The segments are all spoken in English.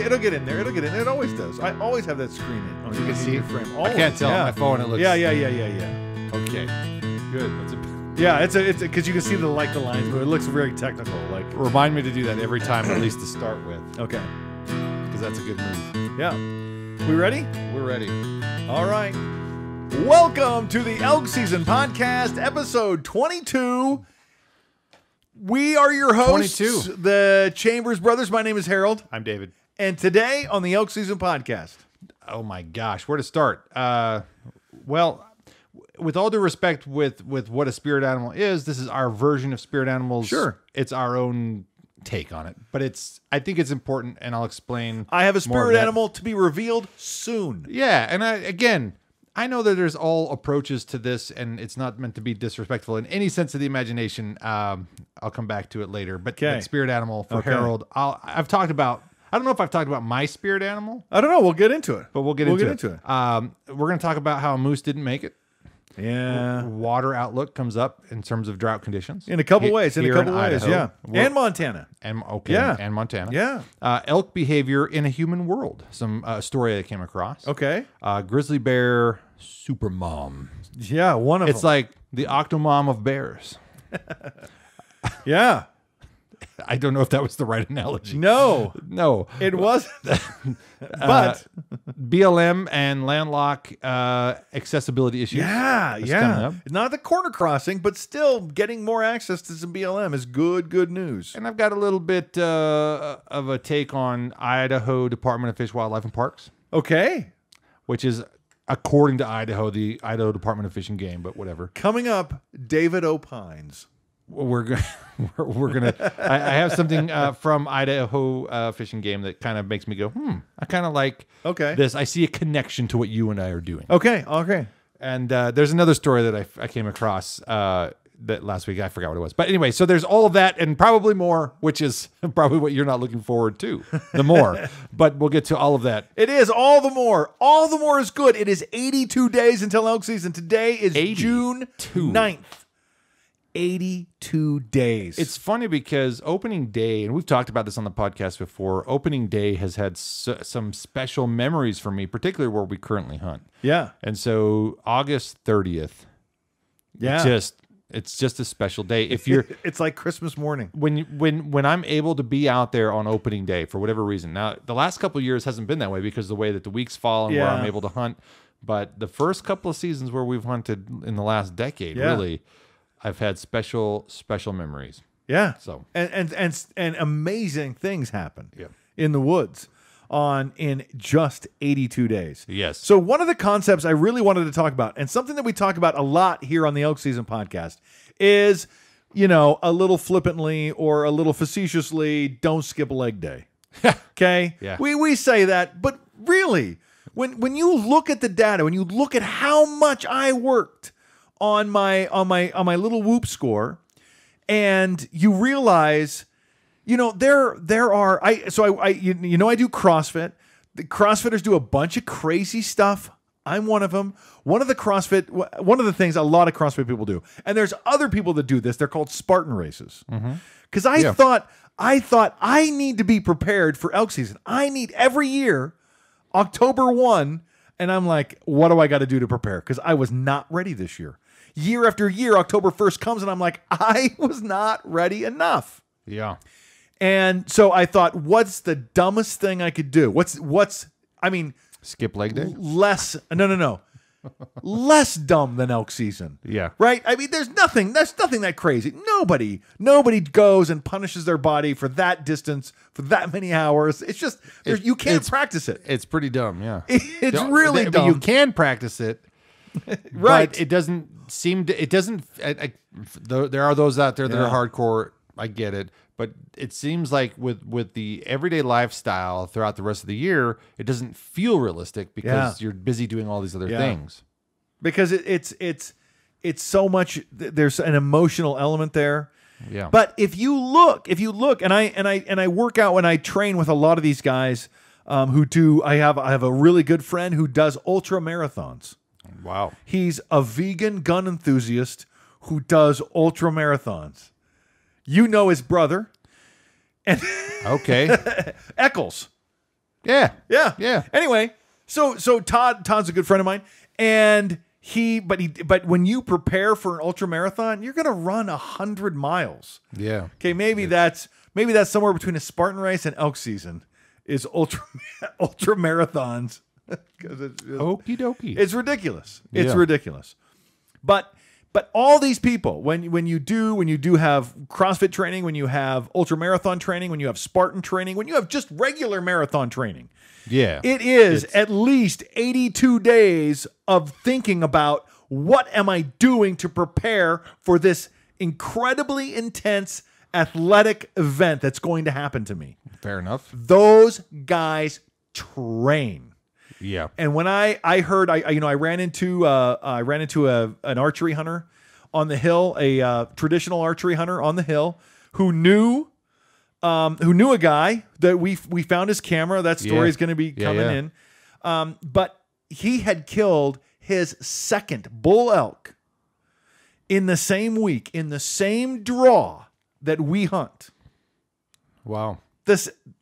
It'll get in there. It'll get in there. It always does. I always have that screen in. You can see your frame. Always. I can't tell on my phone. It looks. Yeah. Okay. Good. Yeah, it's because you can see the lines, but it looks very technical. Like, remind me to do that every time, at least to start with. Okay. Because that's a good move. Yeah. We ready? We're ready. All right. Welcome to the Elk Season Podcast, episode 22. We are your hosts, 22. the Chambers Brothers. My name is Harold. I'm David. And today on the Elk Season Podcast. Oh my gosh, where to start? Well, with all due respect, with what a spirit animal is, this is our version of spirit animals. Sure. It's our own take on it, but I think it's important, and I'll explain. I have a more of spirit that. animal to be revealed soon. Yeah, and I know that there's all approaches to this, and it's not meant to be disrespectful in any sense of the imagination. I'll come back to it later. But spirit animal for Harold, I've talked about. I don't know if I've talked about my spirit animal. I don't know. We'll get into it. But we'll get into it. We're going to talk about how a moose didn't make it. Yeah. Water outlook comes up in terms of drought conditions. In a couple ways. Idaho. Yeah. And Montana. And Montana. Yeah. Elk behavior in a human world. Some story I came across. Okay. Grizzly bear super mom. Yeah, one of them. It's like the octomom of bears. Yeah. I don't know if that was the right analogy. No. It wasn't. But BLM and landlocked accessibility issues. Yeah. Not the corner crossing, but still getting more access to some BLM is good news. And I've got a little bit of a take on Idaho Department of Fish, Wildlife, and Parks. Okay. Which is, according to Idaho, the Idaho Department of Fish and Game, but whatever. Coming up, David opines. We're gonna. I have something from Idaho Fish and Game that kind of makes me go, I kind of like this. I see a connection to what you and I are doing. Okay. And there's another story that I came across that last week. I forgot what it was, but anyway. So there's all of that and probably more, which is probably what you're not looking forward to. The more, but we'll get to all of that. It is all the more. All the more is good. It is 82 days until elk season. Today is June 9th. 82 days. It's funny because opening day, and we've talked about this on the podcast before, opening day has had some special memories for me, particularly where we currently hunt. Yeah. And so August 30th, it's just a special day. If you're it's like Christmas morning. When I'm able to be out there on opening day for whatever reason. Now, the last couple of years hasn't been that way because of the way that the weeks fall and where I'm able to hunt. But the first couple of seasons where we've hunted in the last decade, really, I've had special memories. Yeah. So and amazing things happen in the woods in just 82 days. Yes. So one of the concepts I really wanted to talk about, and something that we talk about a lot here on the Elk Season Podcast, is, a little flippantly or a little facetiously, don't skip leg day. Okay? Yeah. We say that, but really, when you look at the data, when you look at how much I worked on my little whoop score, and you realize, there are I do CrossFit. The CrossFitters do a bunch of crazy stuff. I'm one of them. One of the things a lot of CrossFit people do, and there's other people that do this. They're called Spartan races. Because I thought I need to be prepared for elk season. I need every year, October 1, and I'm like, what do I got to do to prepare? Because I was not ready this year. Year after year, October 1st comes, and I'm like, I was not ready enough. Yeah. And so I thought, what's the dumbest thing I could do? Skip leg day? No. Less dumb than elk season. Yeah. Right? I mean, there's nothing that crazy. Nobody goes and punishes their body for that distance, for that many hours. It's just, you can't practice it. It's pretty dumb, yeah. It's really dumb. But you can practice it. Right. But it doesn't seem to, there are those out there that are hardcore. I get it. But it seems like with the everyday lifestyle throughout the rest of the year, it doesn't feel realistic because you're busy doing all these other things. Because it's so much. There's an emotional element there. Yeah. But if you look, and I work out when I train with a lot of these guys who do. I have a really good friend who does ultra marathons. Wow. He's a vegan gun enthusiast who does ultra marathons. You know his brother. And okay. Eccles. Yeah. Yeah. Yeah. Anyway, so Todd's a good friend of mine, and but when you prepare for an ultra marathon, you're gonna run 100 miles. Yeah. Okay, maybe that's somewhere between a Spartan race and elk season is ultra marathons. Okie dokie. It's ridiculous. It's Yeah. ridiculous. But all these people, when you do have CrossFit training, when you have ultra marathon training, when you have Spartan training, when you have just regular marathon training, Yeah. it is at least 82 days of thinking about what am I doing to prepare for this incredibly intense athletic event that's going to happen to me. Fair enough. Those guys train. Yeah. And when I heard, I ran into an archery hunter on the hill, a traditional archery hunter on the hill who knew a guy that we found his camera. That story is going to be coming in. But he had killed his second bull elk in the same week, in the same draw that we hunt. Wow.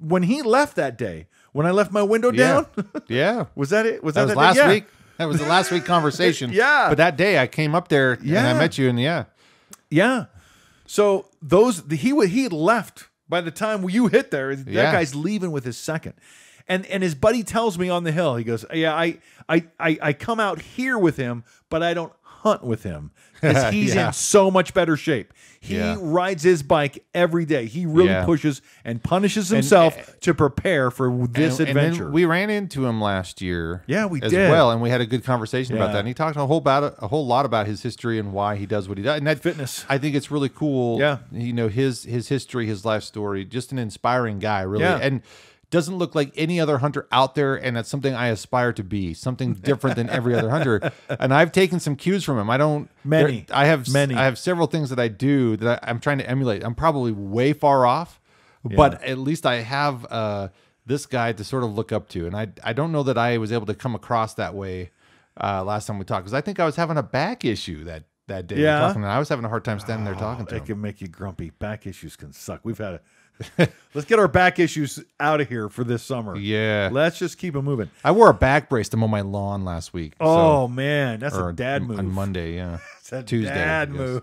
When he left that day, when I left my window down, Yeah. was that it? Was That was last week. That was the last week conversation. Yeah. But that day I came up there and I met you, and Yeah. So he had left by the time you hit there. That guy's leaving with his second. And his buddy tells me on the hill, he goes, "Yeah, I come out here with him, but I don't hunt with him because he's in so much better shape. He rides his bike every day. He really pushes and punishes himself to prepare for this adventure." And then we ran into him last year. Yeah, we as did. well, and we had a good conversation about Yeah. that. And he talked a whole lot about his history and why he does what he does. And that Fitness. I think it's really cool. Yeah. His history, his life story, just an inspiring guy, really. Yeah. And doesn't look like any other hunter out there, and that's something I aspire to be, something different than every other hunter. And I've taken some cues from him. I have several things that I do that I'm trying to emulate. I'm probably way far off, but at least I have this guy to sort of look up to. And I don't know that I was able to come across that way last time we talked, because I think I was having a back issue that day. Yeah. I was having a hard time standing there talking to him. It can make you grumpy. Back issues can suck. We've had let's get our back issues out of here for this summer. Yeah. Let's just keep them moving. I wore a back brace to mow my lawn last week. Oh, man. That's a dad move. On Monday, yeah. It's a Tuesday, dad move.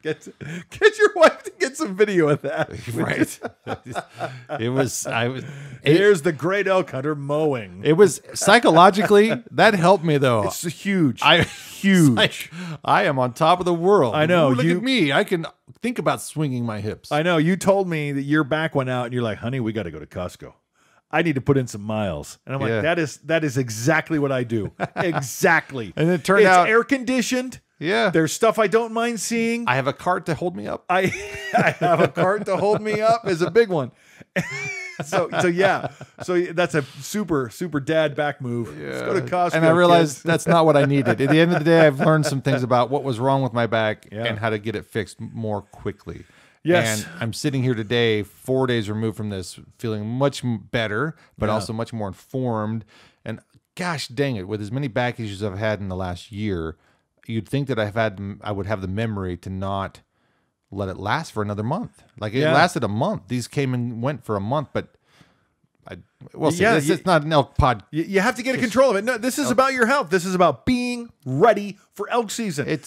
Get your wife to get some video of that. Right. Here's the great elk hunter mowing. It was psychologically, that helped me though. It's huge. Huge. Like, I am on top of the world. I know. Ooh, look at me. I can think about swinging my hips. I know. You told me that your back went out and you're like, honey, we got to go to Costco. I need to put in some miles. And I'm like, that is exactly what I do. Exactly. And it turned out it's air conditioned. Yeah. There's stuff I don't mind seeing. I have a cart to hold me up. I have a cart to hold me up is a big one. So that's a super dad back move. Yeah. Let's go to Costco. And I realized that's not what I needed. At the end of the day, I've learned some things about what was wrong with my back and how to get it fixed more quickly. Yes. And I'm sitting here today, 4 days removed from this, feeling much better, but also much more informed. And gosh dang it, with as many back issues I've had in the last year, you'd think that I would have the memory to not let it last for another month. Like it lasted a month. These came and went for a month, but we'll see. It's not an elk pod. You have to get control of it. No, this is about your health. This is about being ready for elk season.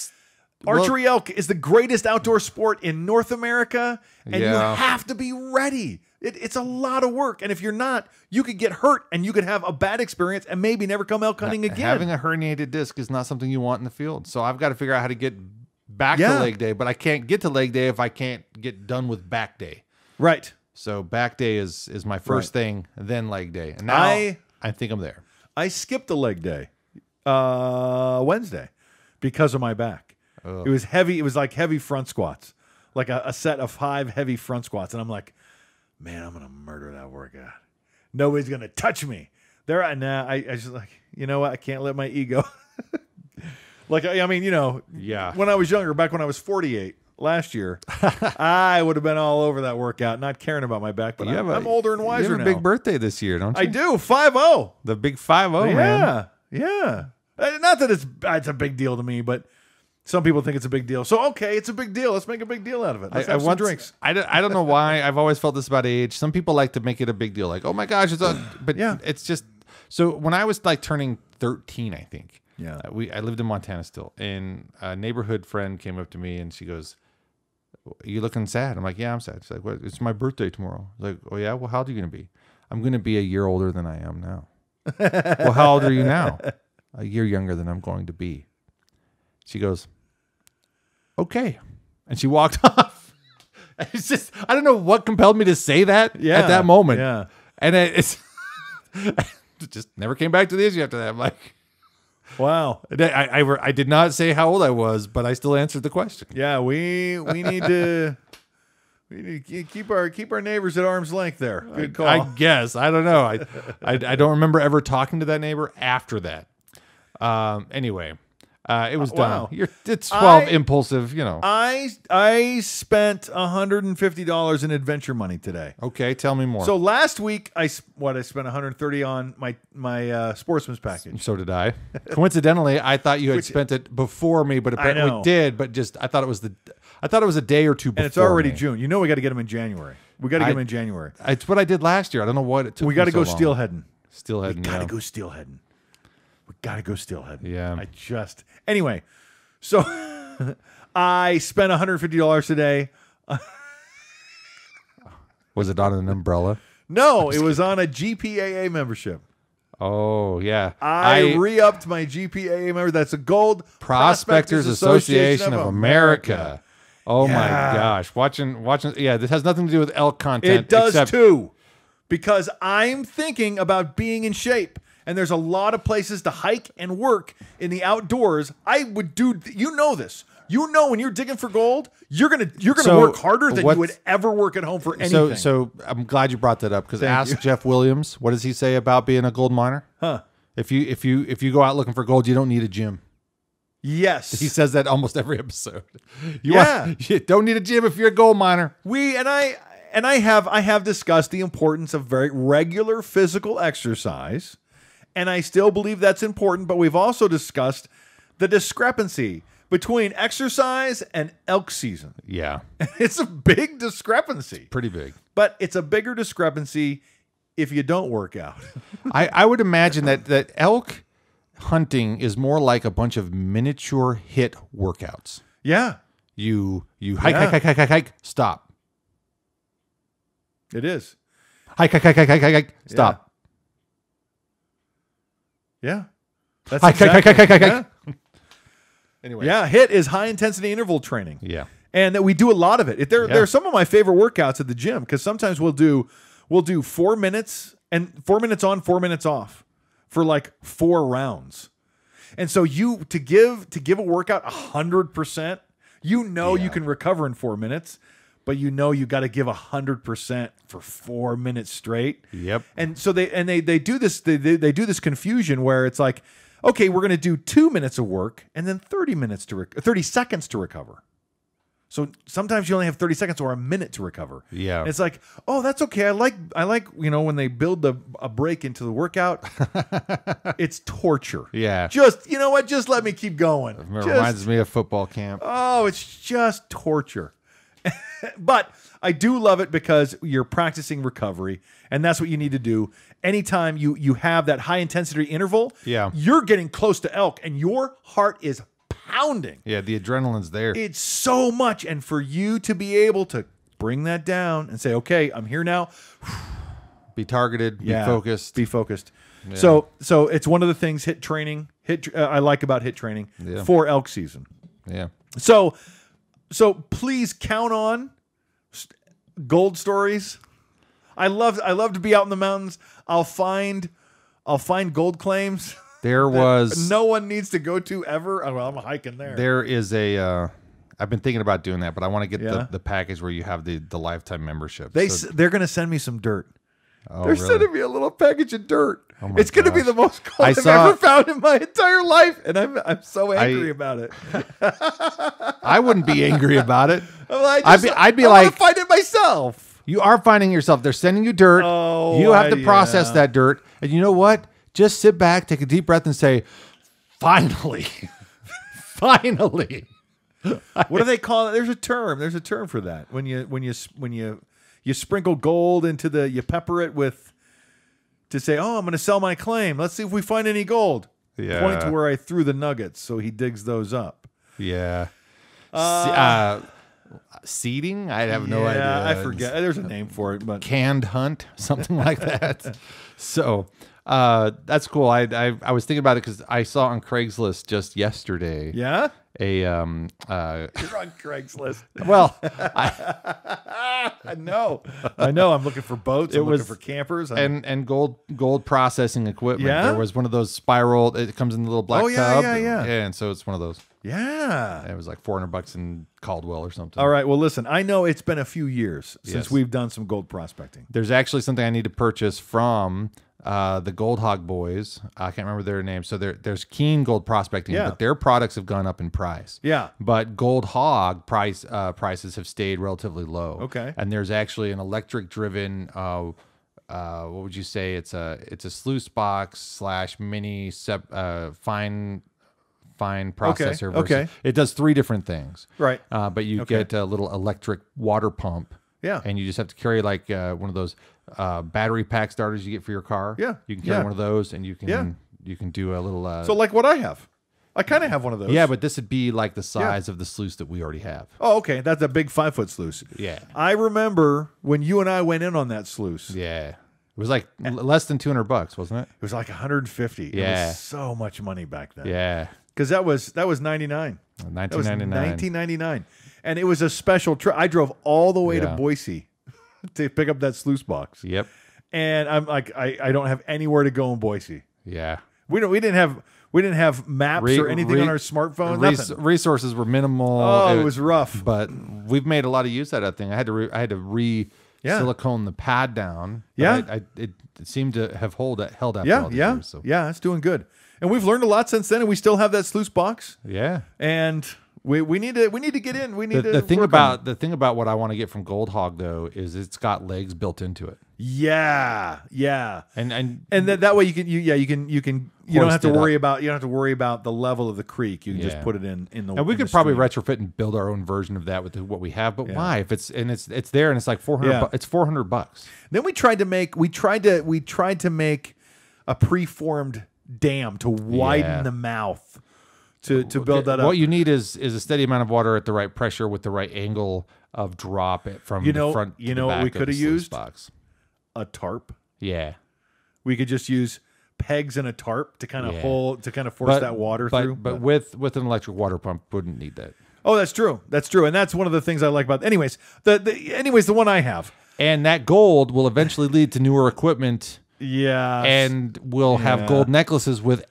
Archery elk is the greatest outdoor sport in North America, and you have to be ready. It's a lot of work, and if you're not, you could get hurt, and you could have a bad experience, and maybe never come elk hunting again. Having a herniated disc is not something you want in the field, so I've got to figure out how to get back to leg day, but I can't get to leg day if I can't get done with back day. Right. So back day is my first thing, then leg day, and now I think I'm there. I skipped the leg day Wednesday because of my back. It was heavy. It was like heavy front squats, like a set of 5 heavy front squats. And I'm like, man, I'm going to murder that workout. Nobody's going to touch me. I just like, you know what? I can't let my ego. Like, I mean, when I was younger, back when I was 48 last year, I would have been all over that workout, not caring about my back. But I'm older and wiser now. You have a big birthday this year, don't you? I do. 5-0. The big 5-0, man. Yeah. Not that it's a big deal to me, but Some people think it's a big deal. So, okay, it's a big deal. Let's make a big deal out of it. Let's have some drinks. I don't know why. I've always felt this about age. Some people like to make it a big deal. Like, oh my gosh, but Yeah. it's just, so when I was like turning 13, I think, Yeah. I lived in Montana still, and a neighborhood friend came up to me and she goes, "You looking sad?" I'm like, "Yeah, I'm sad." She's like, "What? It's my birthday tomorrow." I was like, "Oh yeah, well, how old are you gonna be?" "I'm gonna be a year older than I am now." "Well, how old are you now?" "A year younger than I'm going to be." She goes, "Okay," and she walked off. It's just, I don't know what compelled me to say that at that moment. Yeah, and it's it just never came back to the issue after that. I'm like, wow. I did not say how old I was, but I still answered the question. Yeah, we need to keep our neighbors at arm's length there. Good call. I guess. I don't know. I don't remember ever talking to that neighbor after that. Anyway, it was done. Wow. It's 12 impulsive, I spent $150 in adventure money today. Okay, tell me more. So last week I spent $130 on my sportsman's package. So did I. Coincidentally, I thought you had spent it before me, but apparently we did. But I thought it was a day or two before. And it's already me. June. You know we got to get them in January. We got to get them in January. It's what I did last year. I don't know what it took. We got to go so long. steelheading. Steelheading. We got to go steelheading. We got to go steelheading. Yeah. Anyway, so I spent $150 today. Was it on an umbrella? No, it was on a GPAA membership. Oh, yeah. I re-upped my GPAA member. That's a Gold Prospectors Association of America. Oh, my gosh. Watching. Yeah, this has nothing to do with elk content. It does too, because I'm thinking about being in shape. And there's a lot of places to hike and work in the outdoors. I would do, you know this. You know when you're digging for gold, you're gonna work harder than you would ever work at home for anything. So I'm glad you brought that up, because ask Jeff Williams, what does he say about being a gold miner? Huh? If you go out looking for gold, you don't need a gym. Yes, he says that almost every episode. You don't need a gym if you're a gold miner. I have discussed the importance of very regular physical exercise. And I still believe that's important, but we've also discussed the discrepancy between exercise and elk season. Yeah. It's a big discrepancy. Pretty big. But it's a bigger discrepancy if you don't work out. I would imagine that elk hunting is more like a bunch of miniature hit workouts. Yeah. You hike, stop. It is. Hike, stop. Yeah. That's hike. Anyway. Yeah, HIT is high intensity interval training. Yeah. And that we do a lot of it. They're some of my favorite workouts at the gym, because sometimes we'll do 4 minutes and 4 minutes on, 4 minutes off for like 4 rounds. And so to give a workout 100%, you can recover in 4 minutes, but you got to give 100% for 4 minutes straight. Yep. And so they do this do this confusion where it's like, okay, we're going to do 2 minutes of work and then 30 seconds to recover. So sometimes you only have 30 seconds or a minute to recover. Yeah. And it's like, oh, that's okay. I like when they build a break into the workout. It's torture. Yeah. Just, you know what? Just let me keep going. It reminds me of football camp. Oh, it's just torture. But I do love it because you're practicing recovery, and that's what you need to do. Anytime you have that high intensity interval, you're getting close to elk, and your heart is pounding. Yeah, the adrenaline's there. It's so much, and for you to be able to bring that down and say, "Okay, I'm here now." Be targeted. Be focused. Be focused. Yeah. So it's one of the things I like about HIT training for elk season. Yeah. So please count on gold stories. I love to be out in the mountains. I'll find gold claims. There was no one needs to go to ever. Oh, well, I'm hiking there. There is I've been thinking about doing that, but I want to get the package where you have the lifetime membership. They're going to send me some dirt. Oh, They're really? sending me a little package of dirt. Oh it's going to be the most gold I've ever found in my entire life, and I'm so angry about it. I wouldn't be angry about it. I'd be like, find it myself. You are finding yourself. They're sending you dirt. Oh, you have to process that dirt, and you know what? Just sit back, take a deep breath, and say, "Finally, finally." What do they call it? There's a term. There's a term for that. When you sprinkle gold into you pepper it with to say, oh, I'm going to sell my claim. Let's see if we find any gold. Yeah. Point to where I threw the nuggets, so he digs those up. Yeah. Seeding? I have no idea. I forget. There's a name for it, but canned hunt, something like that. So that's cool. I was thinking about it because I saw on Craigslist just yesterday. Yeah. You're on Craigslist. Well, I know. I'm looking for boats. I'm looking for campers and gold processing equipment. Yeah? There was one of those spiral. It comes in the little black tub. Yeah. And so it's one of those. Yeah. And it was like $400 in Caldwell or something. All right. Well, listen. I know it's been a few years since Yes. we've done some gold prospecting. There's actually something I need to purchase from the Gold Hog boys. I can't remember their name. So there's Keen Gold Prospecting, but their products have gone up in price. Yeah. But Gold Hog prices have stayed relatively low. Okay. And there's actually an electric driven what would you say? It's a sluice box / mini fine processor. Okay. It does 3 different things. Right. But you get a little electric water pump. Yeah. And you just have to carry like one of those battery pack starters you get for your car. Yeah. You can carry one of those, and you can do a little. So like what I have. I kind of have one of those. Yeah, but this would be like the size of the sluice that we already have. Oh, okay. That's a big 5-foot sluice. Yeah. I remember when you and I went in on that sluice. Yeah. It was like less than $200, wasn't it? It was like 150. Yeah. It was so much money back then. Yeah. Because that was 99. 1999. 1999. And it was a special trip. I drove all the way to Boise to pick up that sluice box. Yep. And I'm like, I don't have anywhere to go in Boise. Yeah. We didn't have maps or anything on our smartphone. Nothing. Resources were minimal. Oh, it was rough. But we've made a lot of use out of that thing. I had to silicone the pad down. Yeah. It seemed to have held after all these years. So. Yeah, it's doing good. And we've learned a lot since then, and we still have that sluice box. Yeah. And we need to get in. We need the thing about what I want to get from Gold Hog though is it's got legs built into it. Yeah. And that way you don't have to worry about the level of the creek. You can just put it in the. And we could probably retrofit and build our own version of that with what we have. But why? If it's there and it's like $400. It's $400. Then we tried to make a preformed dam to widen the mouth to build that up. What you need is a steady amount of water at the right pressure with the right angle of drop from the front to the back what we could have used? box. A tarp. Yeah. We could just use pegs and a tarp to kind of force that water through. But with an electric water pump wouldn't need that. Oh, that's true. And that's one of the things I like about. Anyways, the one I have. And that gold will eventually lead to newer equipment. Yeah. And we'll have gold necklaces with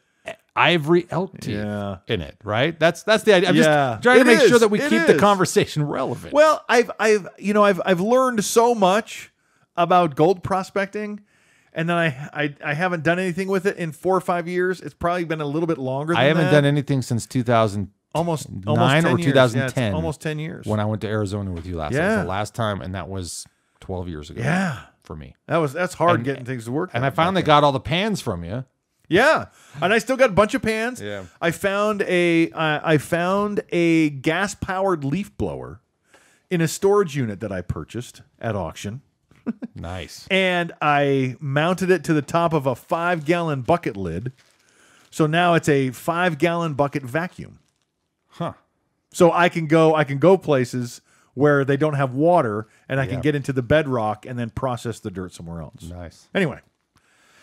ivory elk teeth in it, right? That's the idea. I'm just trying to make sure that we keep the conversation relevant. Well, I've learned so much about gold prospecting, and then I haven't done anything with it in 4 or 5 years. It's probably been a little bit longer than that. I haven't done anything since 2009 almost or 2010. Yeah, almost 10 years. When I went to Arizona with you last. That was the last time, and that was 12 years ago. Yeah. For me. That's hard getting things to work. And I finally got all the pans from you. Yeah. And I still got a bunch of pans. Yeah. I found a gas-powered leaf blower in a storage unit that I purchased at auction. Nice. And I mounted it to the top of a 5-gallon bucket lid. So now it's a 5-gallon bucket vacuum. Huh. So I can go places where they don't have water, and I can get into the bedrock and then process the dirt somewhere else. Nice. Anyway,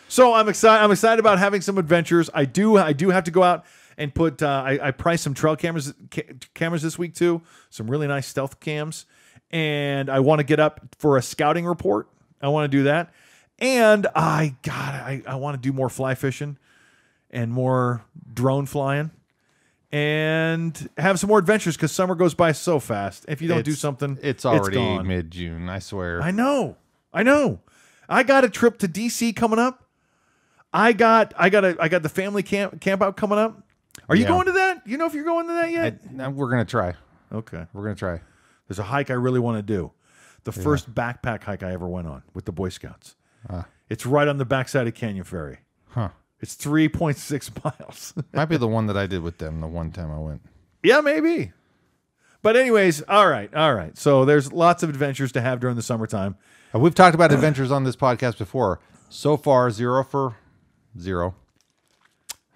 so I'm excited. I'm excited about having some adventures. I do have to go out and put. I priced some trail cameras this week too. Some really nice stealth cams, and I want to get up for a scouting report. I want to do that, and I want to do more fly fishing and more drone flying. And have some more adventures because summer goes by so fast. If you don't do something, it's already mid-June. I swear. I know. I got a trip to DC coming up. I got the family camp out coming up. Are you going to that? You know if you're going to that yet? We're gonna try. Okay, we're gonna try. There's a hike I really want to do. The first backpack hike I ever went on with the Boy Scouts. It's right on the backside of Canyon Ferry. Huh. It's 3.6 miles. Might be the one that I did with them the one time I went. Yeah, maybe. But anyways, all right. So there's lots of adventures to have during the summertime. We've talked about adventures on this podcast before. So far, 0 for 0.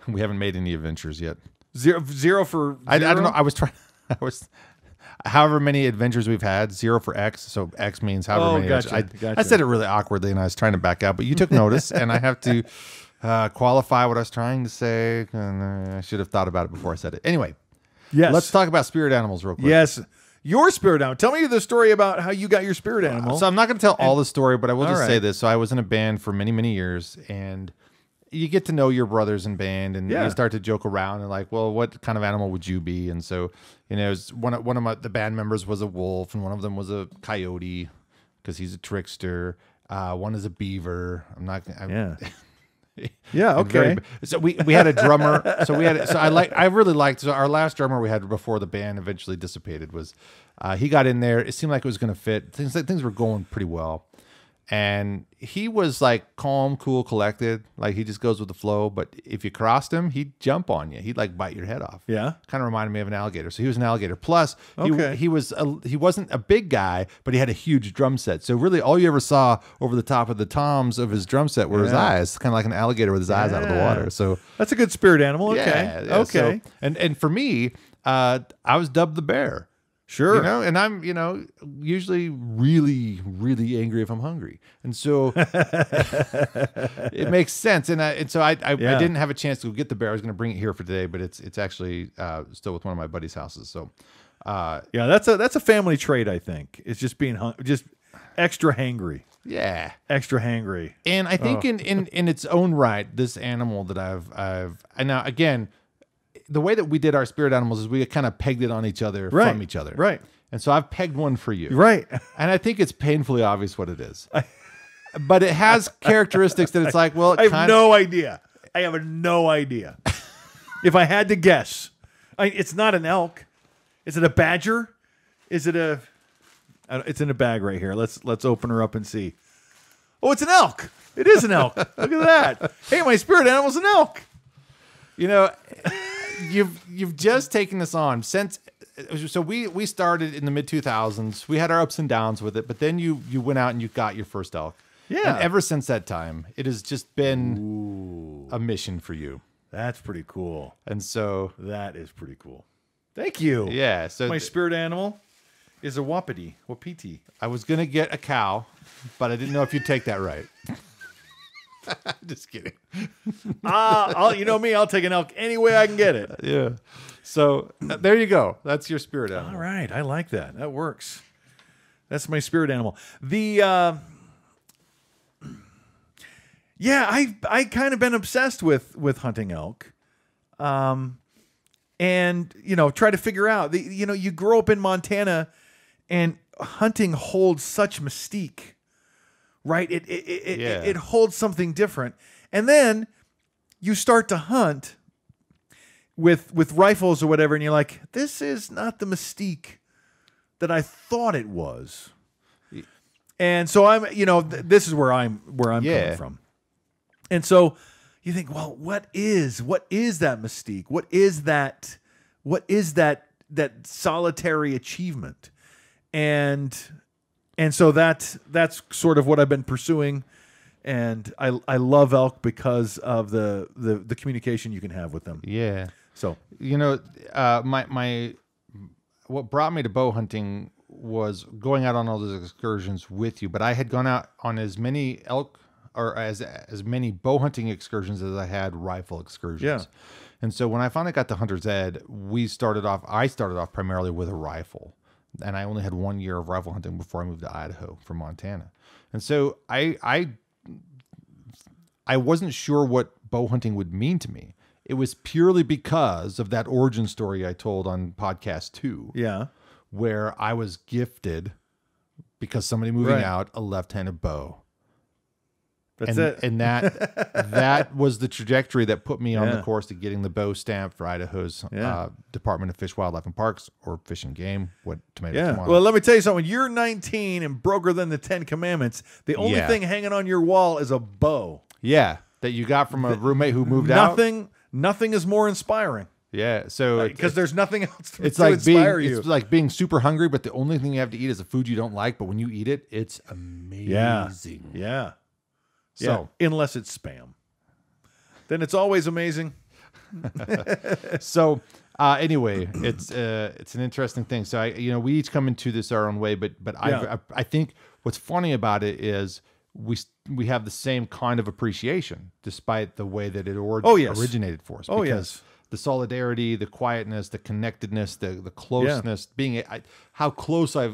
We haven't made any adventures yet. Zero for 0? I don't know. However many adventures we've had, 0 for X. So X means however many. Gotcha. I said it really awkwardly, and I was trying to back out, but you took notice, and I have to qualify what I was trying to say. And I should have thought about it before I said it. Anyway, yes. Let's talk about spirit animals real quick. Yes. Your spirit animal. Tell me the story about how you got your spirit animal. So I'm not going to tell all the story, but I will just say this. So I was in a band for many, many years, and you get to know your brothers in band, and you start to joke around and like, well, what kind of animal would you be? And so, it was one of the band members was a wolf, and one of them was a coyote because he's a trickster. One is a beaver. Yeah. Okay. So we had a drummer. I really liked. So our last drummer we had before the band eventually dissipated was, he got in there. It seemed like it was going to fit. Things were going pretty well. And he was like calm, cool, collected. Like he just goes with the flow. But if you crossed him, he'd jump on you. He'd like bite your head off. Yeah. Kind of reminded me of an alligator. So he was an alligator. Plus, he wasn't a big guy, but he had a huge drum set. So really all you ever saw over the top of the toms of his drum set were his eyes. Kind of like an alligator with his eyes out of the water. So that's a good spirit animal. Okay. Yeah, okay. So, and for me, I was dubbed the bear. Sure. And I'm, usually really, really angry if I'm hungry. And so it makes sense. And so I didn't have a chance to go get the bear. I was going to bring it here for today, but it's actually still with one of my buddy's houses. So that's a family trait, I think. It's just being just extra hangry. Yeah. Extra hangry. And I think in its own right, this animal that and now again, the way that we did our spirit animals is we kind of pegged it on each other from each other. Right. And so I've pegged one for you. Right. And I think it's painfully obvious what it is. But it has characteristics that it's like, well, I have no idea. If I had to guess, it's not an elk. Is it a badger? Is it it's in a bag right here. Let's open her up and see. Oh, it's an elk. It is an elk. Look at that. Hey, my spirit animal's an elk. You've just taken this on since. So we started in the mid 2000s. We had our ups and downs with it, but then you went out and you got your first elk. Yeah. And ever since that time, it has just been a mission for you. That's pretty cool. And so that is pretty cool. Thank you. Yeah. So my spirit animal is a wapiti. I was gonna get a cow, but I didn't know if you'd take that right. Just kidding. You know me, I'll take an elk any way I can get it. Yeah. So there you go. That's your spirit animal. All right. I like that. That works. That's my spirit animal. I kind of been obsessed with hunting elk. And try to figure out you grow up in Montana and hunting holds such mystique. Right? It holds something different. And then you start to hunt with rifles or whatever, and you're like, this is not the mystique that I thought it was. And so I'm, this is where I'm coming from. And so you think, well, what is that mystique? What is that solitary achievement? And so that's sort of what I've been pursuing, and I love elk because of the communication you can have with them. Yeah. So my what brought me to bow hunting was going out on all those excursions with you, but I had gone out on as many elk or as many bow hunting excursions as I had rifle excursions. Yeah. And so when I finally got to hunter's ed, I started off primarily with a rifle. And I only had 1 year of rifle hunting before I moved to Idaho from Montana. And so I wasn't sure what bow hunting would mean to me. It was purely because of that origin story I told on podcast 2. Yeah. Where I was gifted, because somebody moving out, a left-handed bow. That's it. And that was the trajectory that put me on the course to getting the bow stamp for Idaho's Department of Fish, Wildlife, and Parks, or Fish and Game. Tomato. Well, let me tell you something. You're 19 and broker than the 10 Commandments. The only thing hanging on your wall is a bow. Yeah, that you got from a roommate who moved out. Nothing is more inspiring. Yeah. So because there's nothing else to, it's to like inspire being you. it's like being super hungry, but the only thing you have to eat is a food you don't like. But when you eat it, it's amazing. Yeah. So unless it's spam, then it's always amazing. So anyway, it's an interesting thing. So we each come into this our own way, but I think what's funny about it is we have the same kind of appreciation despite the way that it originated for us. Because the solidarity, the quietness, the connectedness, the closeness, being how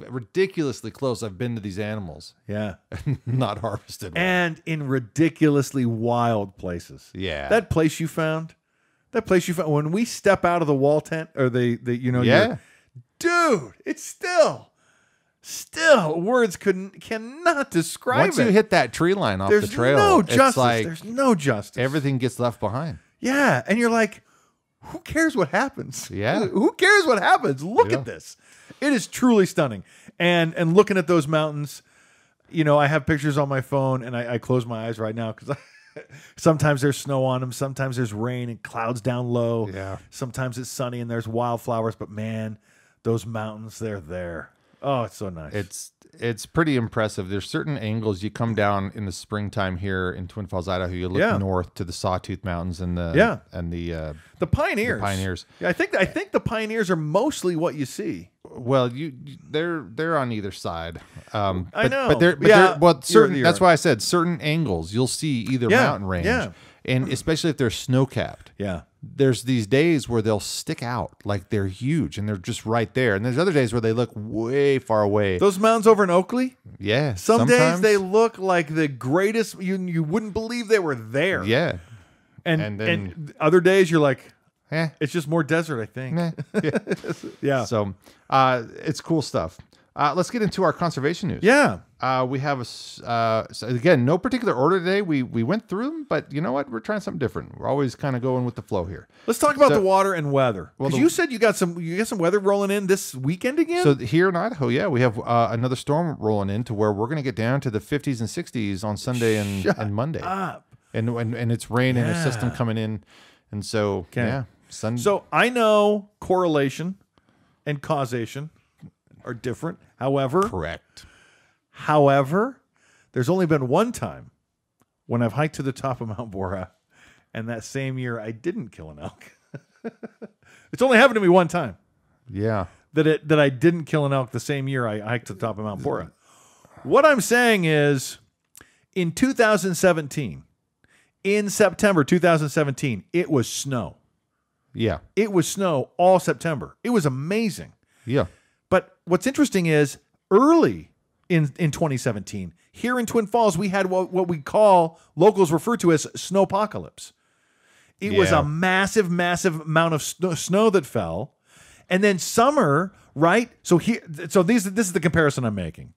ridiculously close I've been to these animals. Yeah. Not harvested one. And in ridiculously wild places. Yeah. That place you found, when we step out of the wall tent or dude, it's still words cannot describe Once it. you hit that tree line off the trail, no justice. it's like There's no justice. everything gets left behind. Yeah. And you're like, who cares what happens? Yeah. Who cares what happens? Look at this. It is truly stunning. And looking at those mountains, I have pictures on my phone and I close my eyes right now because sometimes there's snow on them. Sometimes there's rain and clouds down low. Yeah. Sometimes it's sunny and there's wildflowers. But man, those mountains, they're there. Oh, it's so nice. It's pretty impressive. There's certain angles you come down in the springtime here in Twin Falls, Idaho. You look north to the Sawtooth Mountains and the Pioneers. The Pioneers. Yeah, I think the Pioneers are mostly what you see. Well, they're on either side. I know, that's why I said certain angles you'll see either mountain range, and especially if they're snow capped. Yeah. There's these days where they'll stick out like they're huge and they're just right there. And there's other days where they look way far away. Those mountains over in Oakley? Yeah. Some days they look like the greatest. You wouldn't believe they were there. Yeah. And other days you're like, it's just more desert, I think. Yeah. So it's cool stuff. Let's get into our conservation news. Yeah. We have so again, no particular order today. We went through them, but you know what? We're trying something different. We're always kind of going with the flow here. Let's talk about the water and weather. Well, you said you got some weather rolling in this weekend again. So here in Idaho, we have another storm rolling in to where we're going to get down to the 50s and 60s on Sunday and Monday. And it's rain and a system coming in, and so Sunday. So I know correlation and causation are different. However, there's only been one time when I've hiked to the top of Mount Bora, and that same year I didn't kill an elk. It's only happened to me one time. Yeah. That I didn't kill an elk the same year I hiked to the top of Mount Bora. What I'm saying is, in 2017, in September 2017, it was snow. Yeah. It was snow all September. It was amazing. Yeah. But what's interesting is early in 2017, here in Twin Falls, we had what we call, locals refer to as snowpocalypse. It was a massive, massive amount of snow that fell. And then summer, right? So this is the comparison I'm making.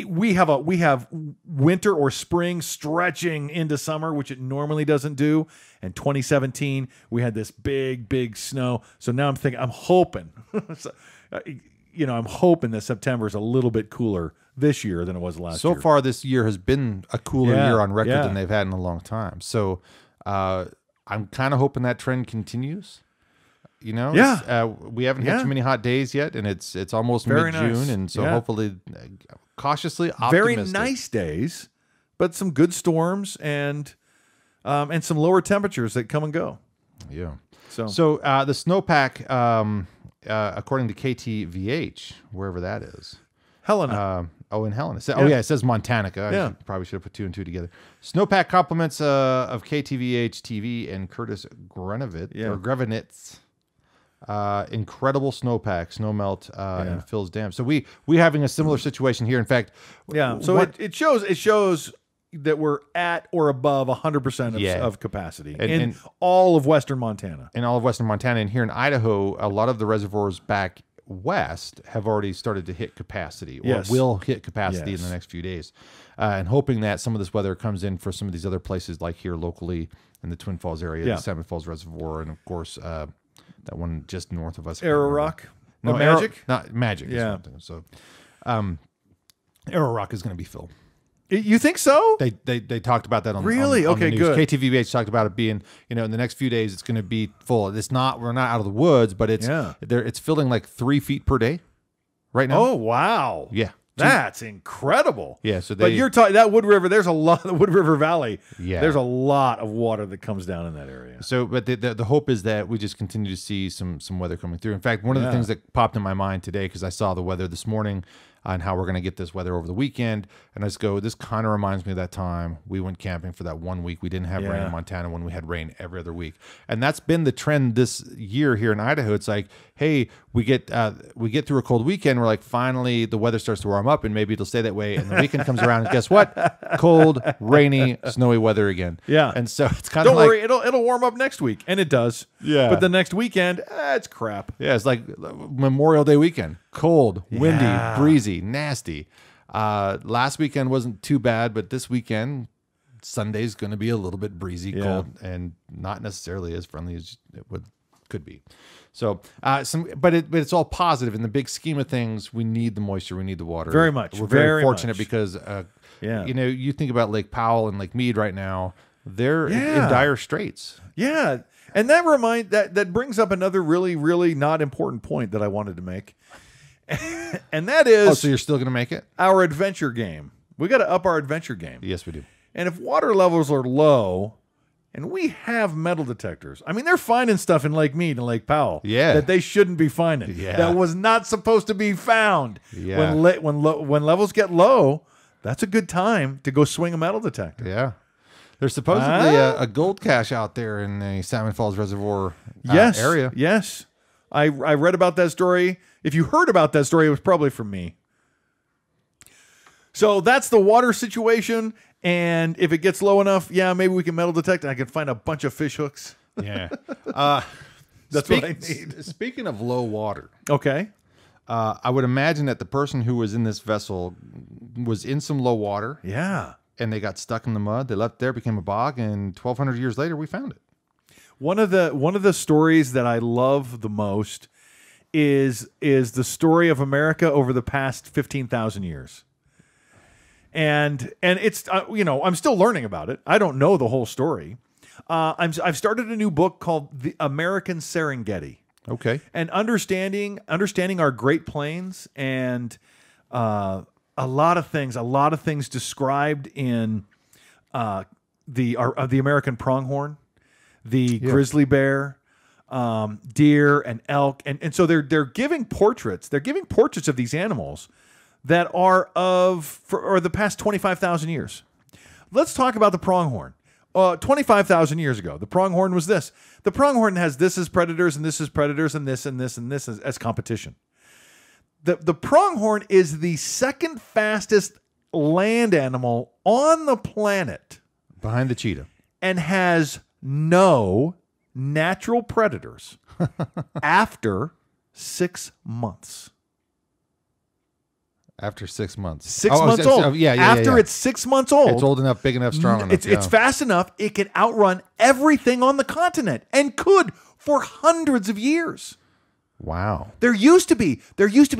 We have winter or spring stretching into summer, which it normally doesn't do. And 2017, we had this big, big snow. So now I'm hoping, I'm hoping that September is a little bit cooler this year than it was last year. So far, this year has been a cooler year on record than they've had in a long time. So I'm kind of hoping that trend continues. We haven't had too many hot days yet, and it's almost mid-June, and so hopefully, cautiously optimistic. Very nice days, but some good storms and some lower temperatures that come and go. Yeah. So the snowpack, according to KTVH, wherever that is, Helena. In Helena. It says Montanica. I probably should have put two and two together. Snowpack compliments of KTVH TV and Curtis Grevenitz. Incredible snowpack, snowmelt, and Phil's Dam. So we having a similar situation here. In fact, So it shows that we're at or above 100% of capacity in all of Western Montana. And here in Idaho, a lot of the reservoirs back west have already started to hit capacity, or will hit capacity in the next few days. And hoping that some of this weather comes in for some of these other places, like here locally in the Twin Falls area, the Salmon Falls Reservoir, and of course that one just north of us. Arrow Rock? No, Magic? Not Magic. Yeah. So Arrow Rock is going to be Phil. You think so? They talked about that on really on okay, the news. good. KTVH talked about it being, in the next few days it's going to be full. We're not out of the woods, but it's filling like 3 feet per day right now. Oh wow, yeah, that's incredible. Yeah, so but you're talking that Wood River. There's a lot. The Wood River Valley. Yeah, there's a lot of water that comes down in that area. So, but the hope is that we just continue to see some weather coming through. In fact, one of the things that popped in my mind today, because I saw the weather this morning and how we're going to get this weather over the weekend, and I just go, this kind of reminds me of that time we went camping for that 1 week we didn't have rain in Montana, when we had rain every other week. And that's been the trend this year here in Idaho. It's like, hey, we get through a cold weekend, we're like, finally the weather starts to warm up, and maybe it'll stay that way, and the weekend comes around and guess what? Cold, rainy, snowy weather again. Yeah. And so it's kind of don't like, worry, it'll warm up next week, and it does. Yeah. But the next weekend, it's crap. Yeah, it's like Memorial Day weekend. Cold, windy, breezy, nasty. Last weekend wasn't too bad, but this weekend, Sunday's going to be a little bit breezy, cold, and not necessarily as friendly as it could be. So, but it's all positive in the big scheme of things. We need the moisture, we need the water. Very much. We're very fortunate much. because, you think about Lake Powell and Lake Mead right now. They're in dire straits. Yeah, and that brings up another really, really not important point that I wanted to make. And that is, so you're still going to make it? Our adventure game. We got to up our adventure game. Yes, we do. And if water levels are low, and we have metal detectors, I mean, they're finding stuff in Lake Mead and Lake Powell that they shouldn't be finding. Yeah. That was not supposed to be found. Yeah. When levels get low, that's a good time to go swing a metal detector. Yeah. There's supposedly a gold cache out there in the Salmon Falls Reservoir area. Yes. I read about that story. If you heard about that story, it was probably from me. So that's the water situation. And if it gets low enough, maybe we can metal detect and I can find a bunch of fish hooks. Yeah. That's what I need. Speaking of low water. Okay. I would imagine that the person who was in this vessel was in some low water. Yeah. And they got stuck in the mud. They left there, became a bog, and 1,200 years later, we found it. One of the stories that I love the most is the story of America over the past 15,000 years. And it's I'm still learning about it. I don't know the whole story. I've started a new book called The American Serengeti. Okay. And understanding our Great Plains and a lot of things described in the American pronghorn, the grizzly bear, deer and elk, and so they're giving portraits. They're giving portraits of these animals that are for the past 25,000 years. Let's talk about the pronghorn. 25,000 years ago, the pronghorn was this. The pronghorn has this as predators, and this as predators, and this and this and this as competition. The pronghorn is the second fastest land animal on the planet, behind the cheetah, and has no natural predators after 6 months. After 6 months. 6 months old. After it's 6 months old. It's old enough, big enough, strong enough. It's fast enough. It can outrun everything on the continent and could for hundreds of years. Wow. There used to be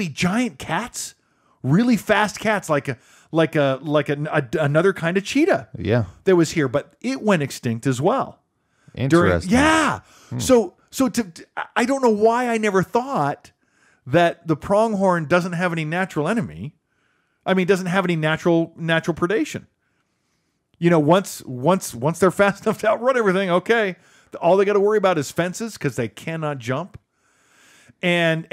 giant cats, really fast cats like another kind of cheetah. Yeah. That was here, but it went extinct as well. Interesting. So I don't know why I never thought that the pronghorn doesn't have any natural enemy. I mean, doesn't have any natural predation. Once they're fast enough to outrun everything, okay, all they got to worry about is fences because they cannot jump. But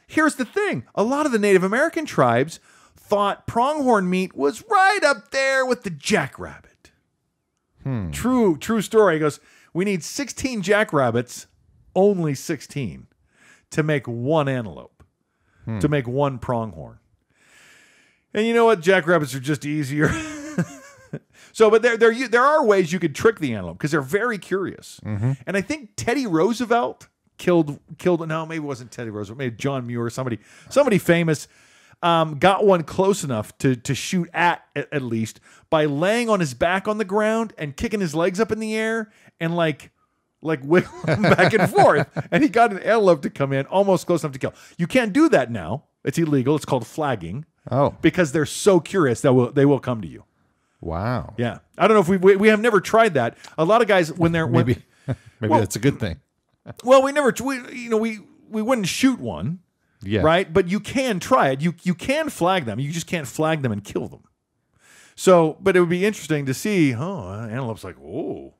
here's the thing: a lot of the Native American tribes thought pronghorn meat was right up there with the jackrabbit. True story. He goes, we need 16 jackrabbits, only 16. To make one antelope, to make one pronghorn. And you know what? Jackrabbits are just easier. So, but there are ways you could trick the antelope because they're very curious. Mm-hmm. And I think Teddy Roosevelt killed. No, maybe it wasn't Teddy Roosevelt. Maybe John Muir, somebody famous, got one close enough to shoot at least by laying on his back on the ground and kicking his legs up in the air and like wiggle them back and forth. And he got an antelope to come in almost close enough to kill. You can't do that now. It's illegal. It's called flagging. Oh, because they're so curious that they will come to you. wow. Yeah, I don't know if we have never tried that. A lot of guys when they're Maybe that's a good thing. well, we wouldn't shoot one, Yeah. right? But you can try it. You can flag them. You just can't flag them and kill them. So, but it would be interesting to see. Oh, antelope's like, oh,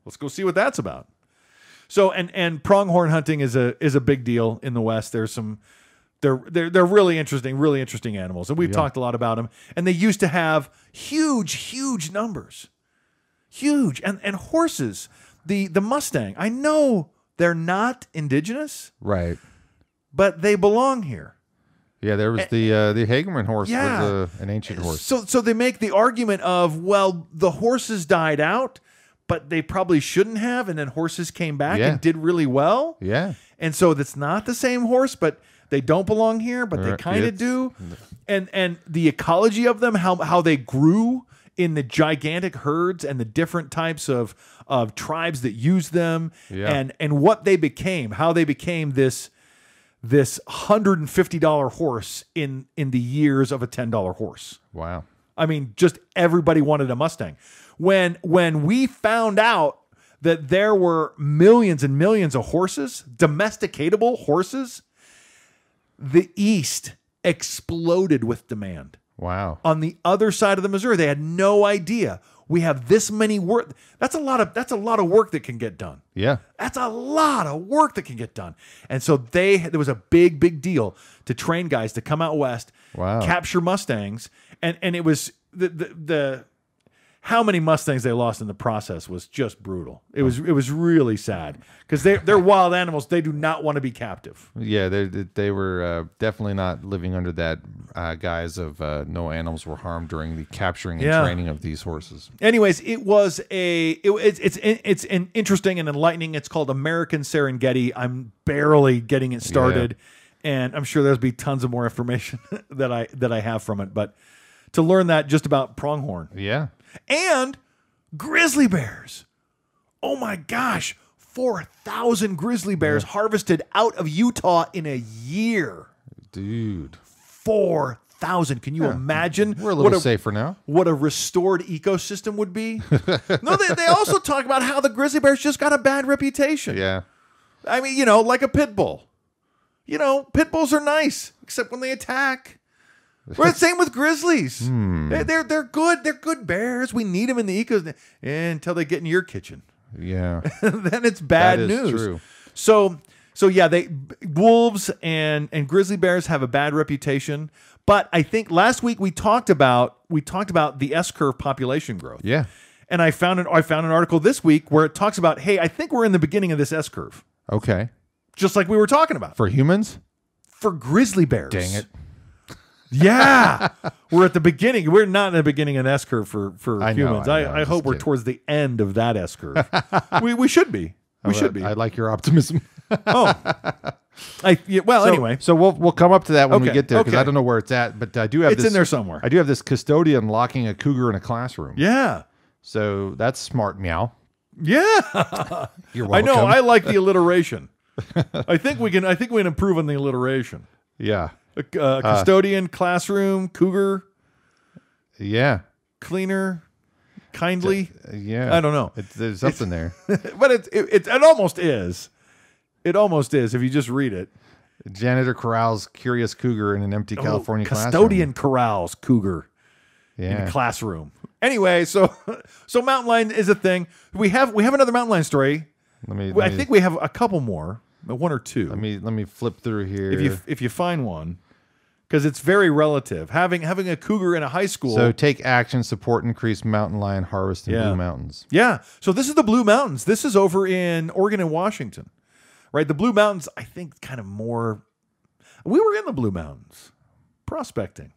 let's go see what that's about. So, and pronghorn hunting is a big deal in the West. There's some. They're really interesting animals, and we've talked a lot about them. And they used to have huge numbers, and horses. The Mustang. I know they're not indigenous, Right. but they belong here. Yeah, there was the Hagerman horse was an ancient horse. So they make the argument of, well, the horses died out, but they probably shouldn't have, and then horses came back and did really well. Yeah. And so that's not the same horse, but they don't belong here, but they kind of do. And the ecology of them, how they grew in the gigantic herds and the different types of tribes that use them, and what they became, how they became this $150 horse in the years of a $10 horse. Wow. I mean, just everybody wanted a Mustang. When we found out that there were millions and millions of horses, domesticatable horses, the East exploded with demand. Wow. On the other side of the Missouri, they had no idea. We have this many work. That's a lot of work that can get done. Yeah. That's a lot of work that can get done. And so there was a big deal to train guys to come out west, capture Mustangs, and it was the how many Mustangs they lost in the process was just brutal. It was really sad because they're wild animals. They do not want to be captive. Yeah, they were definitely not living under that guise of no animals were harmed during the capturing and training of these horses. Anyways, it's an interesting and enlightening. It's called American Serengeti. I'm barely getting it started, and I'm sure there'll be tons of more information that I have from it. But to learn that just about pronghorn, and grizzly bears. Oh my gosh, 4,000 grizzly bears harvested out of Utah in a year. Dude. 4,000. Can you imagine? We're a little safer now. What a restored ecosystem would be. No, they also talk about how the grizzly bears just got a bad reputation. Yeah. I mean, like a pit bull. Pit bulls are nice, except when they attack. Well, same with grizzlies. They're good. They're good bears. We need them in the ecosystem until they get in your kitchen. Yeah. Then it's bad news. True. So yeah, wolves and grizzly bears have a bad reputation. But I think last week we talked about the S-curve population growth. Yeah. And I found an article this week where it talks about, hey, I think we're in the beginning of this S-curve. Okay. Just like we were talking about. For humans? For grizzly bears. Dang it. Yeah, we're at the beginning. We're not in the beginning of an S-curve for humans. I hope we're towards the end of that S-curve. we should be. We should be. I like your optimism. Anyway. So we'll come up to that when we get there because I don't know where it's at, but I do have it's in there somewhere. I do have this custodian locking a cougar in a classroom. Yeah. So that's smart, meow. Yeah. You're welcome. I know. I like the alliteration. I think we can improve on the alliteration. Yeah. Custodian, classroom, cougar. Yeah. Cleaner, kindly. Yeah. I don't know. There's something there. But it almost is. It almost is if you just read it. Janitor corrals curious cougar in an empty California classroom. Custodian corrals cougar in a classroom. Anyway, so mountain lion is a thing. We have another mountain lion story. I think we have a couple more, one or two. Let me flip through here. If you find one, because it's very relative. Having a cougar in a high school. So take action, support increased mountain lion harvest in Blue Mountains. Yeah. So this is the Blue Mountains. This is over in Oregon and Washington, right? The Blue Mountains, I think, kind of more. We were in the Blue Mountains prospecting.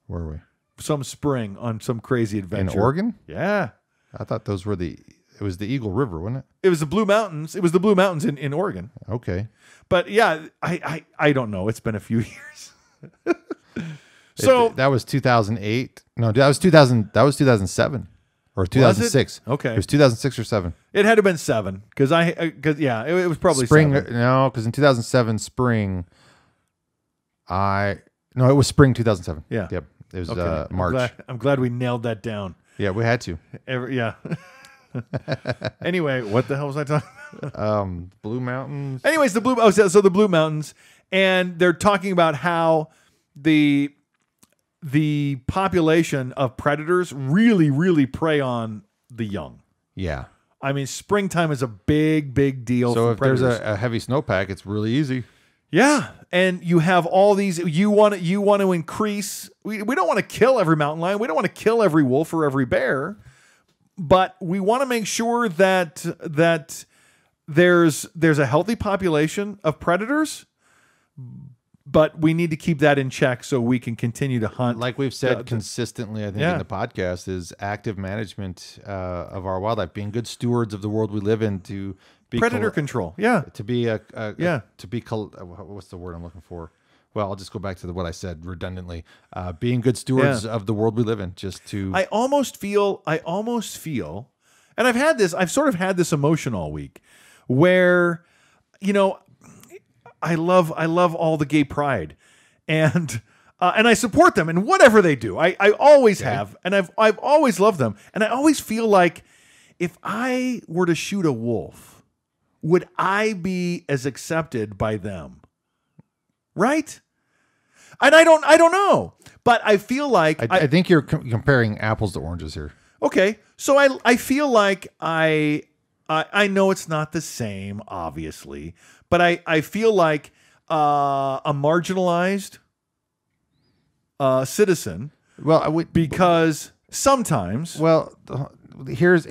Were we? Some spring on some crazy adventure. In Oregon? Yeah. I thought those were it was the Eagle River, wasn't it? It was the Blue Mountains. It was the Blue Mountains in Oregon. Okay. But yeah, I don't know. It's been a few years. That was 2008. No, that was 2007 or 2006. Okay. It was 2006 or 7. It had to have been 7 because it was probably spring. 7. No, because in 2007 spring, I No, it was spring 2007. Yeah. Yep. It was Okay. March. I'm glad we nailed that down. Yeah, we had to. Yeah. Anyway, what the hell was I talking about? Blue Mountains. Anyways, so the Blue Mountains, and they're talking about how the population of predators really, really prey on the young. Yeah. I mean, springtime is a big, big deal. So for if predators. there's a heavy snowpack, it's really easy. Yeah, and you have all these. You want to increase. We don't want to kill every mountain lion. We don't want to kill every wolf or every bear, but we want to make sure that there's a healthy population of predators. But we need to keep that in check so we can continue to hunt. Like we've said consistently, I think in the podcast, is active management of our wildlife, being good stewards of the world we live in, to be predator control. Yeah, to be what's the word I'm looking for? Well, I'll just go back to what I said redundantly. Being good stewards of the world we live in, just to. I almost feel, and I've sort of had this emotion all week, where, I love all the gay pride, and I support them in whatever they do. I always have, and I've always loved them, and I always feel like if I were to shoot a wolf, would I be as accepted by them? Right? And I don't know, but I feel like I think you're comparing apples to oranges here. Okay, so I feel like I know it's not the same, obviously, but I feel like a marginalized citizen. Well, because sometimes. Well, here's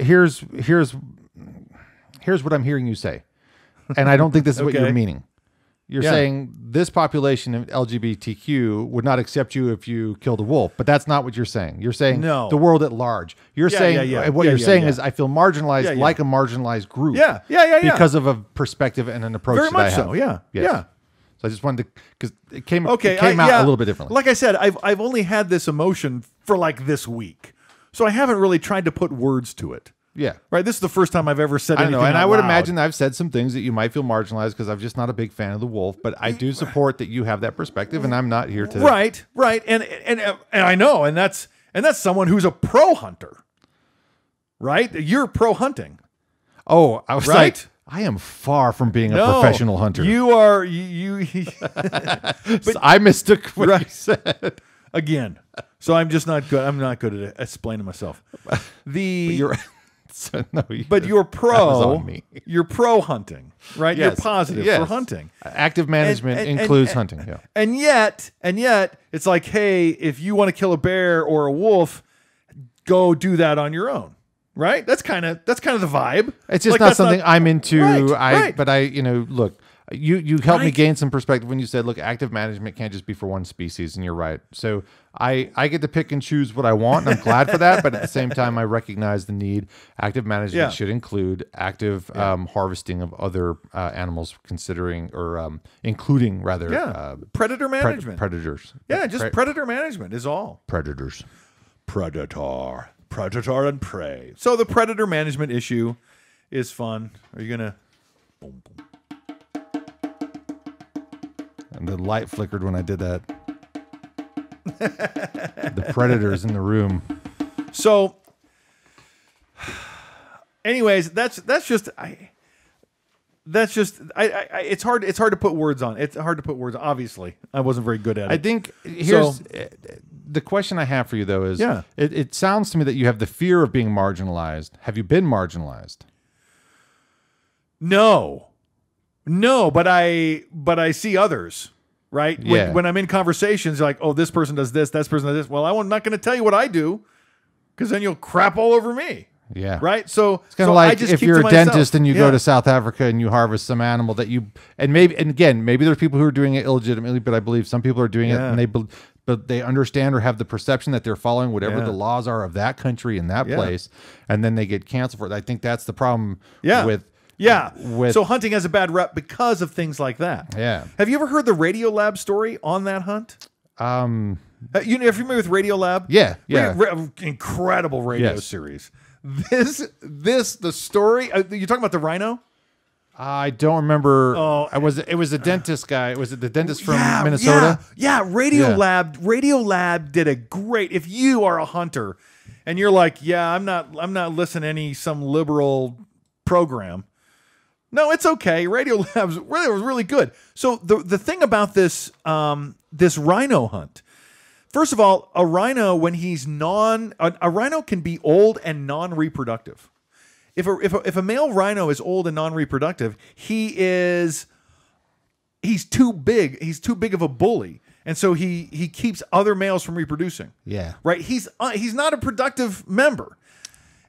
what I'm hearing you say, and I don't think this is what you're meaning. You're saying this population of LGBTQ would not accept you if you killed a wolf, but that's not what you're saying. You're saying the world at large. You're saying what you're saying is I feel marginalized like a marginalized group. Because of a perspective and an approach. Very much that I have. So. Yeah. Yes. Yeah. So I just wanted to, because it came out a little bit differently. Like I said, I've only had this emotion for like this week, so I haven't really tried to put words to it. Yeah. Right. This is the first time I've ever said anything. I know, and out I would loud. imagine I've said some things that you might feel marginalized because I'm just not a big fan of the wolf. But I do support that you have that perspective, and I'm not here to. Right. And I know, and that's someone who's a pro hunter. Right. You're pro hunting. Oh, I was like, I am far from being a professional hunter. You are but I mistook what you said again. So I'm just not good. I'm not good at explaining myself. But you're pro. You're pro hunting, right? Yes. You're positive for hunting. Active management includes hunting. Yeah. And yet, it's like, hey, if you want to kill a bear or a wolf, go do that on your own, right? That's kind of the vibe. It's just not something I'm into. But look. You helped me gain some perspective when you said, look, active management can't just be for one species, and you're right. So I get to pick and choose what I want, and I'm glad for that, but at the same time, I recognize the need. Active management should include active harvesting of other animals, including predator management. Predators. Yeah, just predator management is all. Predators. Predator and prey. So the predator management issue is fun. Are you going to... Boom, boom. And the light flickered when I did that. The predators in the room. So, anyways, it's hard to put words on. It's hard to put words. Obviously, I wasn't very good at it. I think the question I have for you though is, it sounds to me that you have the fear of being marginalized. Have you been marginalized? No, but I see others, right? When I'm in conversations, like, oh, this person does this, that person does this. Well, I'm not going to tell you what I do, because then you'll crap all over me. Yeah. Right. So it's kind of like if you're a dentist and you go to South Africa and you harvest some animal and maybe there's people who are doing it illegitimately, but I believe some people are doing it and but they understand or have the perception that they're following whatever the laws are of that country and that place, and then they get canceled for it. I think that's the problem with. So hunting has a bad rep because of things like that. Yeah. Have you ever heard the Radiolab story on that hunt? If you're familiar with Radiolab? Yeah. Incredible radio series. The story. You talking about the rhino? I don't remember. Oh, it was a dentist guy. Was it the dentist from Minnesota? Yeah. Radiolab did a great. If you are a hunter, and you're like, yeah, I'm not listening to some liberal program. No, it's okay. Radiolab's was really good. So the thing about this this rhino hunt. First of all, a rhino when he's a rhino can be old and non-reproductive. If a male rhino is old and non-reproductive, he's too big. He's too big of a bully, and so he keeps other males from reproducing. Yeah, right. He's not a productive member,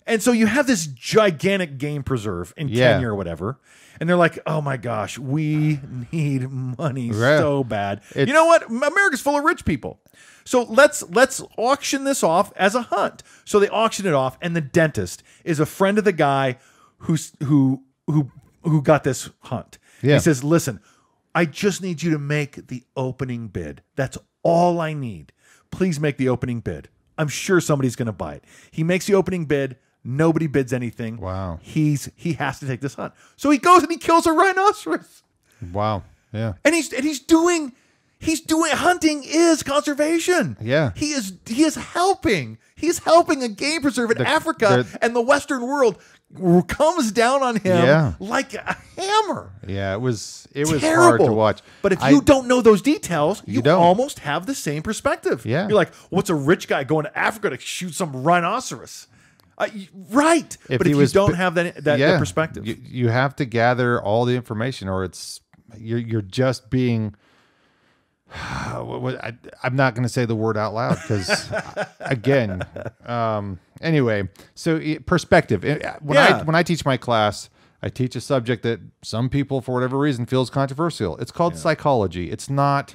and so you have this gigantic game preserve in Kenya or whatever, and they're like, "Oh my gosh, we need money so bad." You know what? America's full of rich people. So let's auction this off as a hunt. So they auction it off, and the dentist is a friend of the guy who got this hunt. Yeah. He says, "Listen, I just need you to make the opening bid. That's all I need. Please make the opening bid. I'm sure somebody's going to buy it." He makes the opening bid. Nobody bids anything. Wow. He has to take this hunt. So he goes and he kills a rhinoceros. Wow. Yeah. And he's doing hunting is conservation. Yeah. He is helping. He's helping a game preserve in Africa, and the Western world comes down on him like a hammer. Yeah, it was hard to watch. But if you don't know those details, you almost have the same perspective. Yeah. You're like, what's a rich guy going to Africa to shoot some rhinoceros? Right. But if you don't have that perspective. You have to gather all the information, or you're just being... I'm not going to say the word out loud because, again, anyway. So perspective. When I teach my class, I teach a subject that some people, for whatever reason, feels controversial. It's called psychology. It's not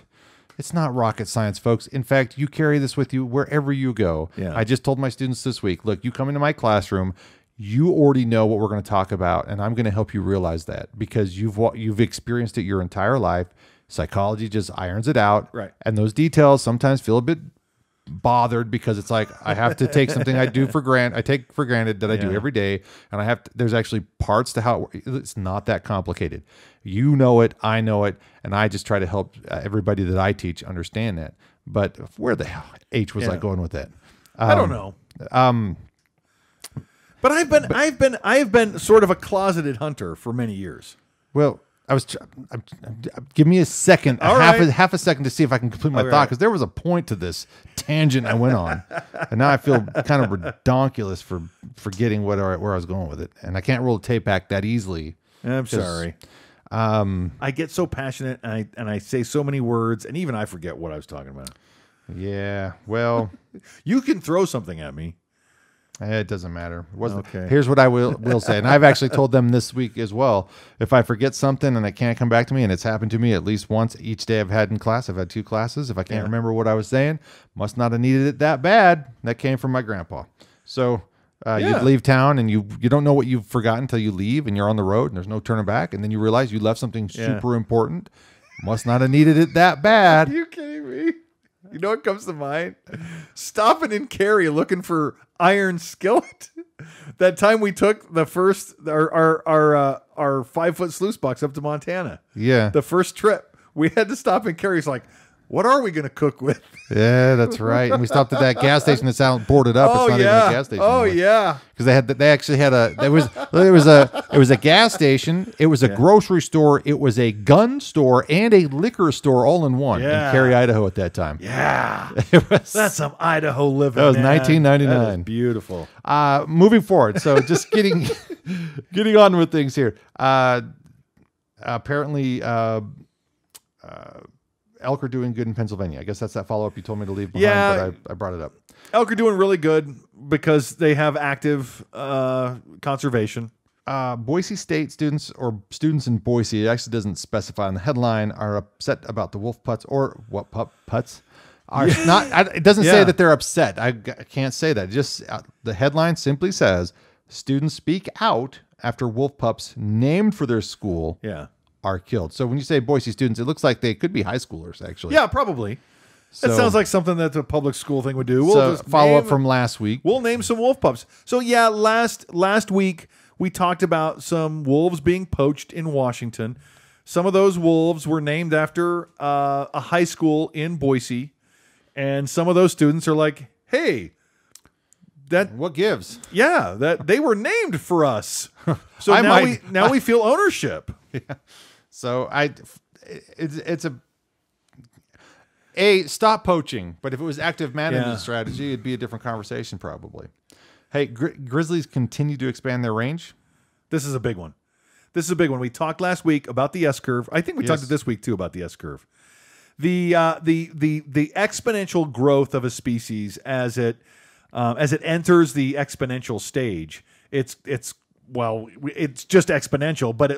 rocket science, folks. In fact, you carry this with you wherever you go. Yeah. I just told my students this week, look, you come into my classroom, you already know what we're going to talk about, and I'm going to help you realize that because you've experienced it your entire life. Psychology just irons it out. Right. And those details sometimes feel a bit bothered because it's like I have to take something I take for granted that I do every day, and there's actually parts to how it's not that complicated. You know it, I know it, and I just try to help everybody that I teach understand that. But where the hell was I going with that? I don't know. But I've been sort of a closeted hunter for many years. Well, give me a second, half a second to see if I can complete my thought, because there was a point to this tangent I went on, and now I feel kind of redonkulous for forgetting where I was going with it, and I can't roll the tape back that easily. I'm sorry. I get so passionate, and I say so many words, and even I forget what I was talking about. Yeah, well, you can throw something at me. It doesn't matter. It wasn't. Okay. Here's what I will say, and I've actually told them this week as well. If I forget something and it can't come back to me, and it's happened to me at least once each day I've had in class, I've had 2 classes. If I can't remember what I was saying, must not have needed it that bad. That came from my grandpa. So you leave town and you don't know what you've forgotten until you leave and you're on the road and there's no turning back, and then you realize you left something super important. Must not have needed it that bad. Are you kidding me? You know what comes to mind? Stopping in Cary looking for iron skillet. That time we took our 5-foot sluice box up to Montana. Yeah. The first trip, we had to stop in Cary. It's like, what are we going to cook with? Yeah, that's right. And we stopped at that gas station that's out boarded up. It's not even a gas station. Oh, yeah. Because they actually had it was a gas station, it was a grocery store, it was a gun store and a liquor store all in one in Cary, Idaho at that time. Yeah. That's some Idaho living. That was 1999. That is beautiful. Moving forward. So just getting on with things here. Apparently elk are doing good in Pennsylvania. I guess that's that follow-up you told me to leave behind, but I brought it up. Elk are doing really good because they have active conservation. Boise State students or students in Boise, it actually doesn't specify in the headline, are upset about the wolf putts or what putts are not. It doesn't say that they're upset. I can't say that. Just the headline simply says students speak out after wolf pups named for their school are killed. So when you say Boise students, it looks like they could be high schoolers, actually. Yeah, probably. That sounds like something that the public school thing would do. We'll just follow up from last week. We'll name some wolf pups. So yeah, last week we talked about some wolves being poached in Washington. Some of those wolves were named after a high school in Boise, and some of those students are like, "Hey, what gives?" Yeah, that they were named for us. So now we feel ownership. Yeah. So it's stop poaching. But if it was active management strategy, it'd be a different conversation probably. Hey, Grizzlies continue to expand their range. This is a big one. We talked last week about the S curve. I think we talked this week too about the S curve. The exponential growth of a species as it enters the exponential stage. It's just exponential, but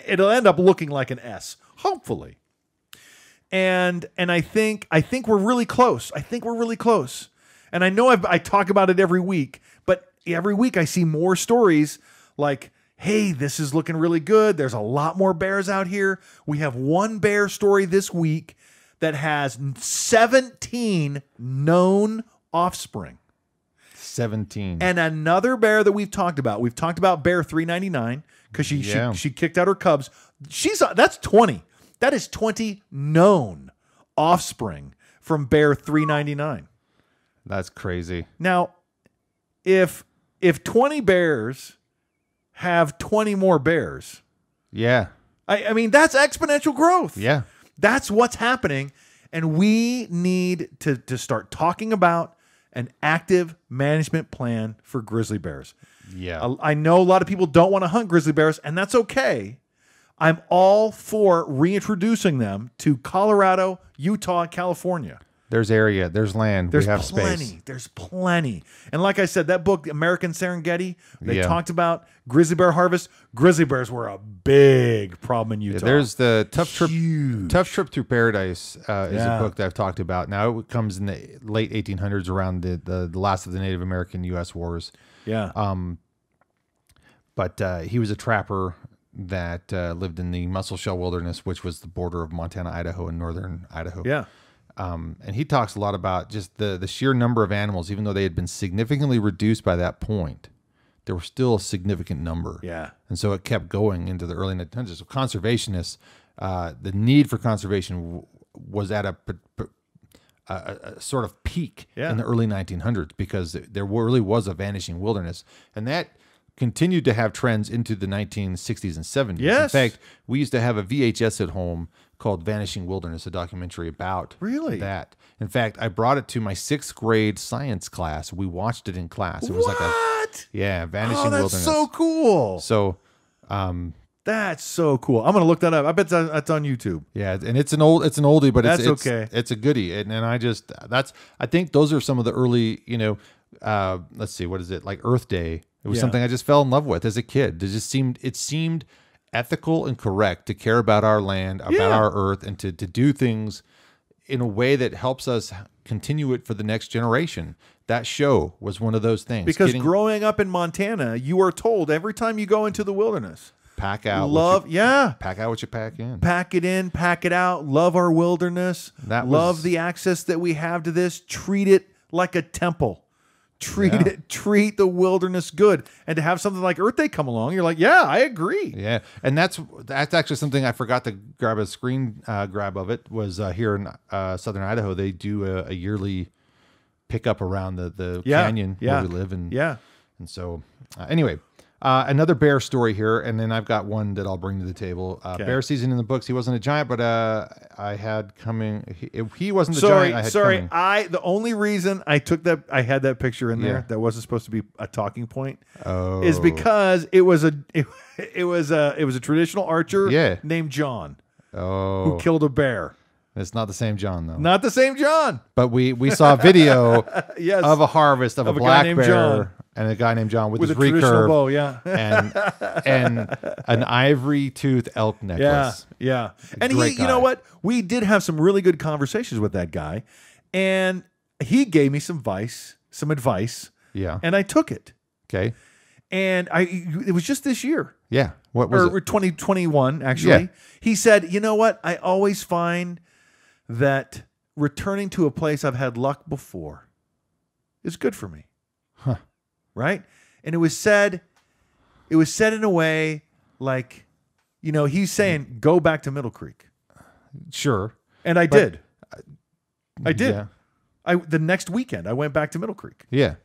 it'll end up looking like an S, hopefully. And I think we're really close. And I know I talk about it every week, but every week I see more stories like, hey, this is looking really good. There's a lot more bears out here. We have one bear story this week that has 17 known offspring. 17. And another bear that we've talked about bear 399 because she kicked out her cubs. That's 20. That is 20 known offspring from bear 399. That's crazy. Now, if 20 bears have 20 more bears. Yeah. I mean, that's exponential growth. Yeah. That's what's happening. And we need to start talking about an active management plan for grizzly bears. Yeah. I know a lot of people don't want to hunt grizzly bears, and that's okay. I'm all for reintroducing them to Colorado, Utah, and California. There's area, there's land, we have plenty. space. There's plenty. And like I said, that book, American Serengeti, they talked about grizzly bear harvest. Grizzly bears were a big problem in Utah. Yeah, there's the Tough Trip Through Paradise is a book that I've talked about. Now it comes in the late 1800s around the last of the Native American U.S. wars. Yeah. But he was a trapper that lived in the Muscle Shell Wilderness, which was the border of Montana, Idaho, and northern Idaho. Yeah. And he talks a lot about just the sheer number of animals, even though they had been significantly reduced by that point, there were still a significant number. Yeah. And so it kept going into the early 1900s. So conservationists, the need for conservation was at a sort of peak in the early 1900s because there really was a vanishing wilderness. And that continued to have trends into the 1960s and 70s. Yes. In fact, we used to have a VHS at home called Vanishing Wilderness, a documentary about that. In fact, I brought it to my 6th grade science class. We watched it in class. It was like Vanishing Wilderness. That's so cool. So, that's so cool. I'm gonna look that up. I bet that's on YouTube. Yeah, and it's an oldie, but it's okay. It's a goodie, and I think those are some of the early, let's see, what is it, like Earth Day? It was something I just fell in love with as a kid. It seemed ethical and correct to care about our land, about our earth, and to do things in a way that helps us continue it for the next generation. That show was one of those things. Because growing up in Montana, you are told every time you go into the wilderness, pack out. Pack out what you pack in. Pack it in, pack it out. Love our wilderness. Love the access that we have to this. Treat it like a temple. Treat the wilderness good. And to have something like Earth Day come along, you're like, yeah, I agree. Yeah. And that's actually something I forgot to grab a screen grab of it was here in southern Idaho. They do a yearly pickup around the canyon where we live. And so anyway, another bear story here, and then I've got one that I'll bring to the table. Bear season in the books. He wasn't a giant, but I had coming. He wasn't the giant. I had coming. The only reason I took that, I had that picture in there that wasn't supposed to be a talking point, is because it was a traditional archer named John, who killed a bear. It's not the same John, though. Not the same John. But we saw a video of a harvest of a black bear John. and a guy named John with his a traditional recurve bow, and an ivory tooth elk necklace. Yeah. And he, you know what? We did have some really good conversations with that guy, and he gave me some advice. Yeah. And I took it. Okay. And it was just this year. Yeah. What was it? 2021, actually. Yeah. He said, you know what? I always find that returning to a place I've had luck before is good for me. Huh. Right? And it was said it was said in a way like, he's saying, go back to Middle Creek. Sure. And I did. I did. Yeah. The next weekend, I went back to Middle Creek. Yeah.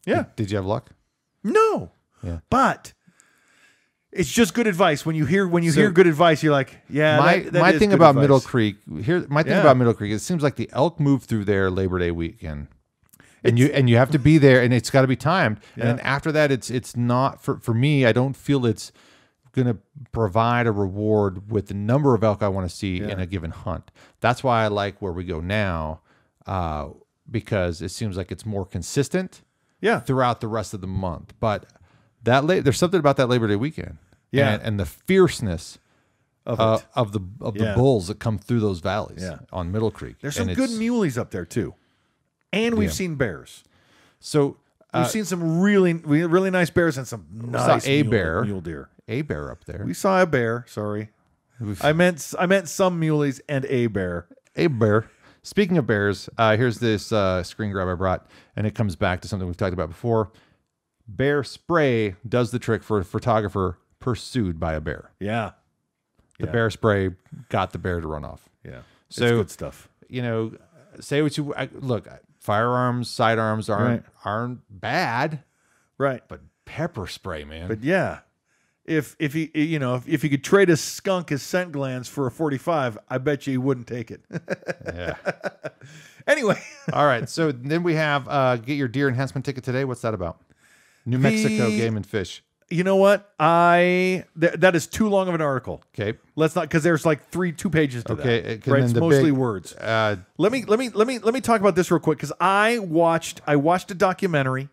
Yeah. Did you have luck? No. Yeah. But it's just good advice. When you hear good advice, you're like, yeah. My thing about Middle Creek about Middle Creek, it seems like the elk move through there Labor Day weekend. And you have to be there, and it's got to be timed. Yeah. And then after that, it's not for me. I don't feel it's going to provide a reward with the number of elk I want to see in a given hunt. That's why I like where we go now, because it seems like it's more consistent. Yeah. Throughout the rest of the month, but there's something about that Labor Day weekend. Yeah. And the fierceness of the bulls that come through those valleys on Middle Creek. There's some good muleys up there too. And we've seen bears. So we've seen some really, really nice bears and some nice mule deer. A bear up there. We saw a bear. Sorry, I meant some muleys and a bear. A bear. Speaking of bears, here's this screen grab I brought, and it comes back to something we've talked about before. Bear spray does the trick for a photographer pursued by a bear. Yeah. The bear spray got the bear to run off. Yeah. So, it's good stuff. Say what you look. Firearms, sidearms aren't bad, right? But pepper spray, man. But yeah, if you could trade a skunk as scent glands for a 45, I bet you he wouldn't take it. Yeah. Anyway, all right. So then we have get your deer enhancement ticket today. What's that about? New Mexico Game and Fish. You know what? That is too long of an article. Okay, let's not, because there's like 2 pages to that. Right, it's mostly words. Let me talk about this real quick, because I watched a documentary.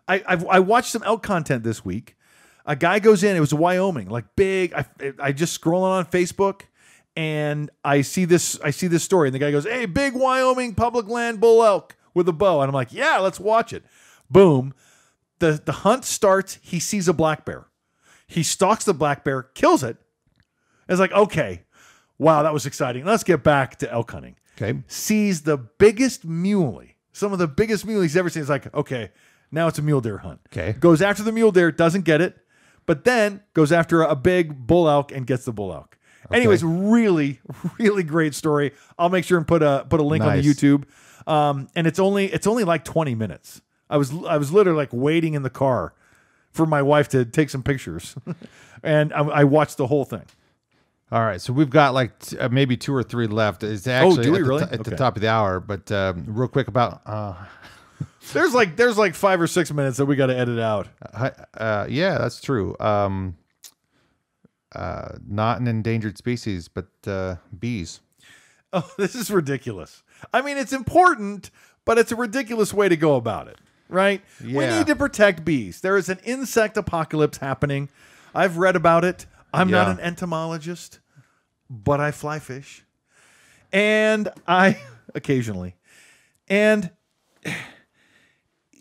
I watched some elk content this week. A guy goes in. It was Wyoming, like big. I just scrolling on Facebook, and I see this story, and the guy goes, "Hey, big Wyoming public land bull elk with a bow," and I'm like, "Yeah, let's watch it." Boom. The hunt starts. He sees a black bear. He stalks the black bear, kills it. It's like, okay, wow, that was exciting. Let's get back to elk hunting. Okay. Sees the biggest muley, some of the biggest muleys he's ever seen. It's like, okay, now it's a mule deer hunt. Okay. Goes after the mule deer, doesn't get it, but then goes after a big bull elk and gets the bull elk. Okay. Anyways, really, really great story. I'll make sure and put a link on the YouTube. And it's only like 20 minutes. I was literally like waiting in the car for my wife to take some pictures, and I watched the whole thing. All right, so we've got like maybe 2 or 3 left. It's actually at the top of the hour, but real quick about there's like 5 or 6 minutes that we got to edit out. Yeah, that's true. Not an endangered species, but bees. Oh, this is ridiculous. I mean, it's important, but it's a ridiculous way to go about it. Right? Yeah. We need to protect bees. There is an insect apocalypse happening. I've read about it. I'm not an entomologist, but I fly fish. And occasionally. And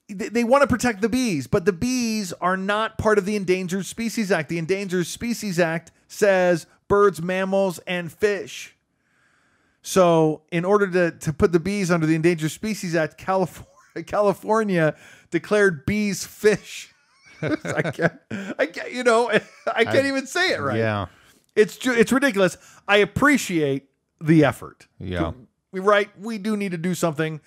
they want to protect the bees, but the bees are not part of the Endangered Species Act. The Endangered Species Act says birds, mammals, and fish. So in order to put the bees under the Endangered Species Act, California declared bees fish. I can't even say it right. Yeah, it's ridiculous. I appreciate the effort. Yeah, we do need to do something.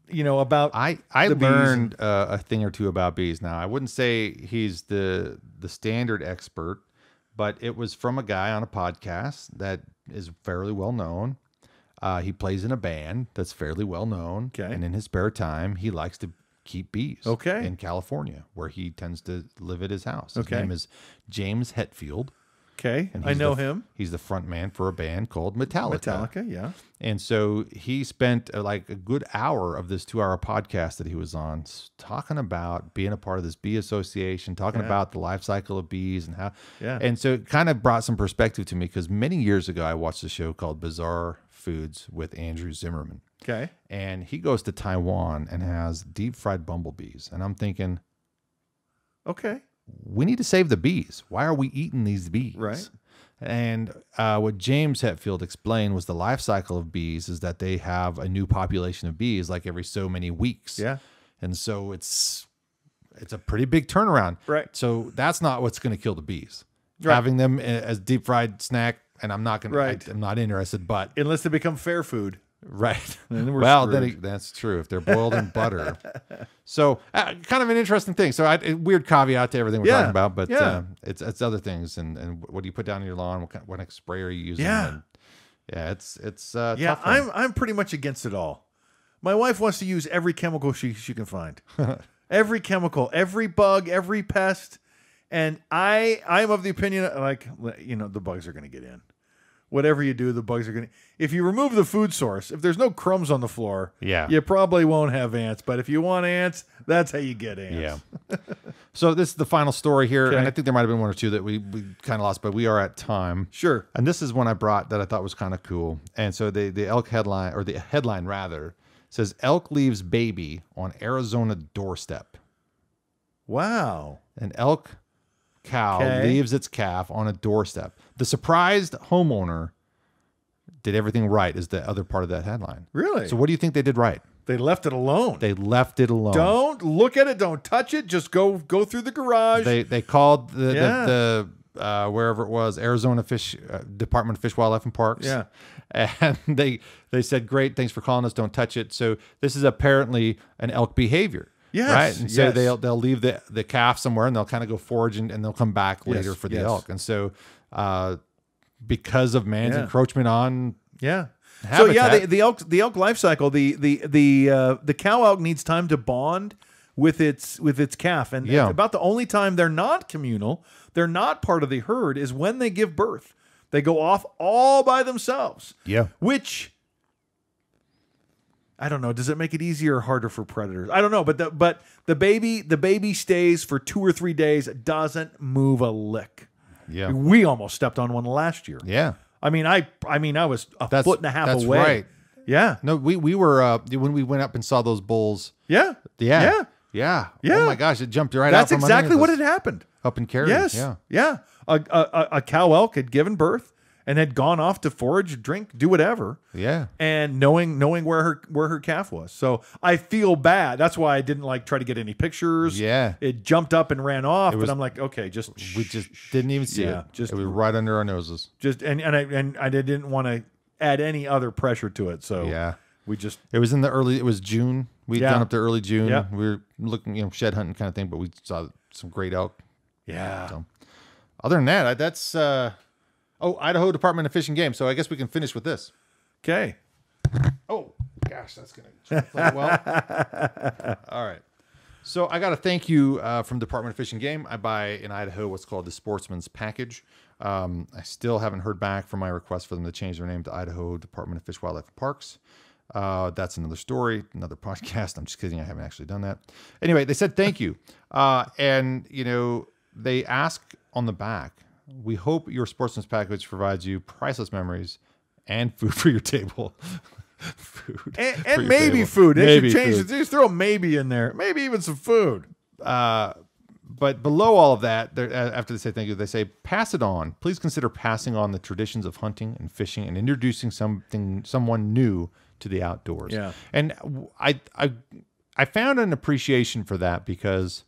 About I learned a thing or two about bees. Now, I wouldn't say he's the standard expert, but it was from a guy on a podcast that is fairly well known. He plays in a band that's fairly well known. Okay. And in his spare time, he likes to keep bees. Okay. In California, where he tends to live at his house. His Okay. name is James Hetfield. Okay. And I know him. He's the front man for a band called Metallica. Metallica, yeah. And so he spent like a good hour of this 2-hour podcast that he was on talking about being a part of this bee association, talking about the life cycle of bees and how. Yeah. And so it kind of brought some perspective to me, because many years ago I watched a show called Bizarre Foods with Andrew Zimmerman. Okay. And he goes to Taiwan and has deep fried bumblebees. And I'm thinking, okay, we need to save the bees. Why are we eating these bees? Right. And what James Hetfield explained was the life cycle of bees is that they have a new population of bees like every so many weeks. Yeah. And so it's it's a pretty big turnaround. Right. So that's not what's going to kill the bees. Right. Having them as deep fried snack, and I'm not going Right. to, I'm not interested, but unless they become fair food. right. Then we're Well, screwed. that's true. If they're boiled in butter. So kind of an interesting thing. So weird caveat to everything we're talking about, but it's other things. And what do you put down in your lawn? What kind of sprayer are you using? Yeah. And it's Yeah, tough one. I'm pretty much against it all. My wife wants to use every chemical she can find. Every chemical, every bug, every pest. And I'm of the opinion, like, the bugs are going to get in. Whatever you do, the bugs are going to... If you remove the food source, if there's no crumbs on the floor, you probably won't have ants. But if you want ants, that's how you get ants. Yeah. So this is the final story here. Okay. And I think there might have been one or two that we kind of lost, but we are at time. Sure. And this is one I brought that I thought was kind of cool. And so the elk headline, or the headline rather, says, elk leaves baby on Arizona doorstep. Wow. An elk cow leaves its calf on a doorstep. The surprised homeowner did everything right is the other part of that headline. Really? So what do you think they did right? They left it alone. They left it alone. Don't look at it. Don't touch it. Just go through the garage. They called the wherever it was, Arizona Department of Fish, Wildlife, and Parks. Yeah. And they said, great, thanks for calling us. Don't touch it. So this is apparently an elk behavior. Yes. Right. And so yes. they'll leave the calf somewhere and they'll kind of go forage and they'll come back later for the elk. And so because of man's encroachment on habitat, so the elk life cycle, the cow elk needs time to bond with its calf, and about the only time they're not communal, they're not part of the herd, is when they give birth. They go off all by themselves. Yeah. Which, I don't know. Does it make it easier or harder for predators? I don't know. But the baby stays for 2 or 3 days. Doesn't move a lick. Yeah. We almost stepped on one last year. Yeah. I mean, I was a foot and a half away. That's right. Yeah. No, we were when we went up and saw those bulls. Yeah. Yeah. Oh my gosh, it jumped right out. That's exactly what had happened. Up in Cary. Yes. Yeah. A cow elk had given birth and had gone off to forage, drink, do whatever. Yeah. And knowing where her calf was. So I feel bad. That's why I didn't try to get any pictures. Yeah. It jumped up and ran off, but I'm like, okay, we just didn't even see it. It was right under our noses. And I didn't want to add any other pressure to it. So it was it was June. We'd gone up to early June. Yeah. We were looking, shed hunting kind of thing, but we saw some great elk. Yeah. So, other than that, that's Idaho Department of Fish and Game. So I guess we can finish with this. Okay. Oh gosh, that's gonna play well. All right. So I got a thank you from Department of Fish and Game. I buy in Idaho what's called the Sportsman's Package. I still haven't heard back from my request for them to change their name to Idaho Department of Fish, Wildlife, and Parks. That's another story, another podcast. I'm just kidding. I haven't actually done that. Anyway, they said thank you. And, they ask on the back, we hope your Sportsman's Package provides you priceless memories and food for your table. Food. And maybe table. food. They Maybe should change food. it. Just throw a maybe in there. Maybe even some food. But below all of that, after they say thank you, they say, pass it on. Please consider passing on the traditions of hunting and fishing and introducing someone new to the outdoors. Yeah. And I found an appreciation for that because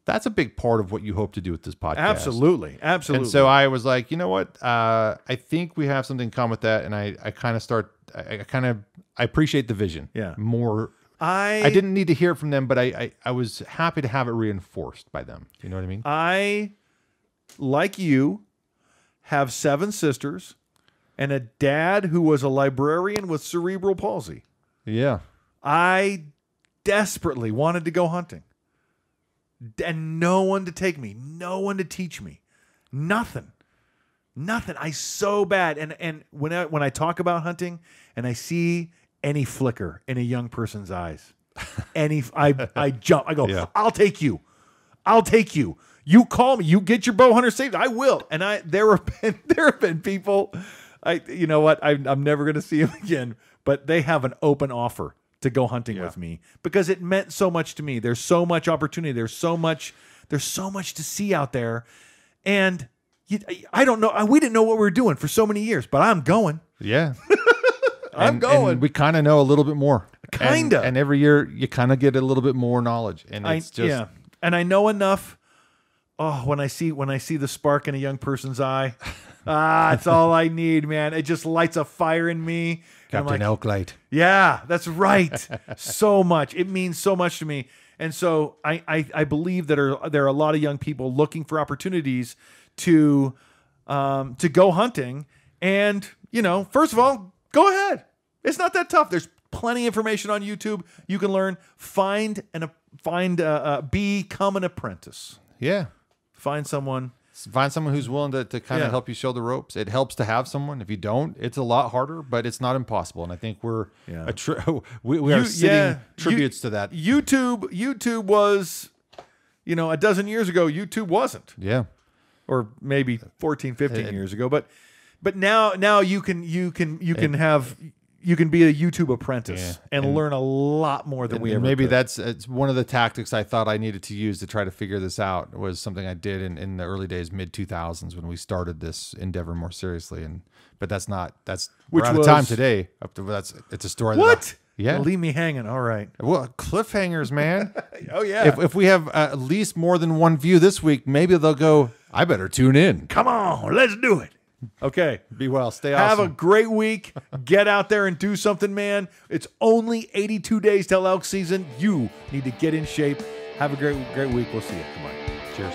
that's a big part of what you hope to do with this podcast. Absolutely. And so I was like, you know what? I think we have something in common with that. And I appreciate the vision. Yeah. More. I didn't need to hear it from them, but I was happy to have it reinforced by them. You know what I mean? I, like you, have 7 sisters and a dad who was a librarian with cerebral palsy. Yeah. I desperately wanted to go hunting. And no one to take me. No one to teach me. Nothing. I so bad. And when I talk about hunting and I see any flicker in a young person's eyes, I jump. I go, I'll take you. You call me. You get your bow hunter saved. I will. And there have been people. You know what? I'm never going to see him again. But they have an open offer to go hunting with me because it meant so much to me. There's so much opportunity. There's so much to see out there, and I don't know. We didn't know what we were doing for so many years, but I'm going. Yeah. I'm going. And we kind of know a little bit more. Kinda. And every year you kind of get a little bit more knowledge. And it's just And I know enough. Oh, when I see the spark in a young person's eye, it's all I need, man. It just lights a fire in me. Captain Elklight. Yeah, that's right. So much. It means so much to me. And so I believe that there are a lot of young people looking for opportunities to go hunting. And, first of all, go ahead. It's not that tough. There's plenty of information on YouTube. You can learn. Become an apprentice. Yeah. Find someone who's willing to kind of help you show the ropes. It helps to have someone. If you don't, it's a lot harder, but it's not impossible. And I think we are sitting tributes to that. YouTube was, a dozen years ago, YouTube wasn't. Yeah. Or maybe 14, 15 years ago. But now you can be a YouTube apprentice and learn a lot more than we ever maybe could. It's one of the tactics I thought I needed to use to try to figure this out. Was something I did in the early days, mid 2000s, when we started this endeavor more seriously. But we're out of time today. It's a story. What? Yeah. Leave me hanging. All right. Well, cliffhangers, man. Oh yeah. If we have at least more than one view this week, maybe they'll go, I better tune in. Come on, let's do it. Okay. Be well. Stay awesome. Have a great week. Get out there and do something, man. It's only 82 days till elk season. You need to get in shape. Have a great week. We'll see you. Come on. Cheers.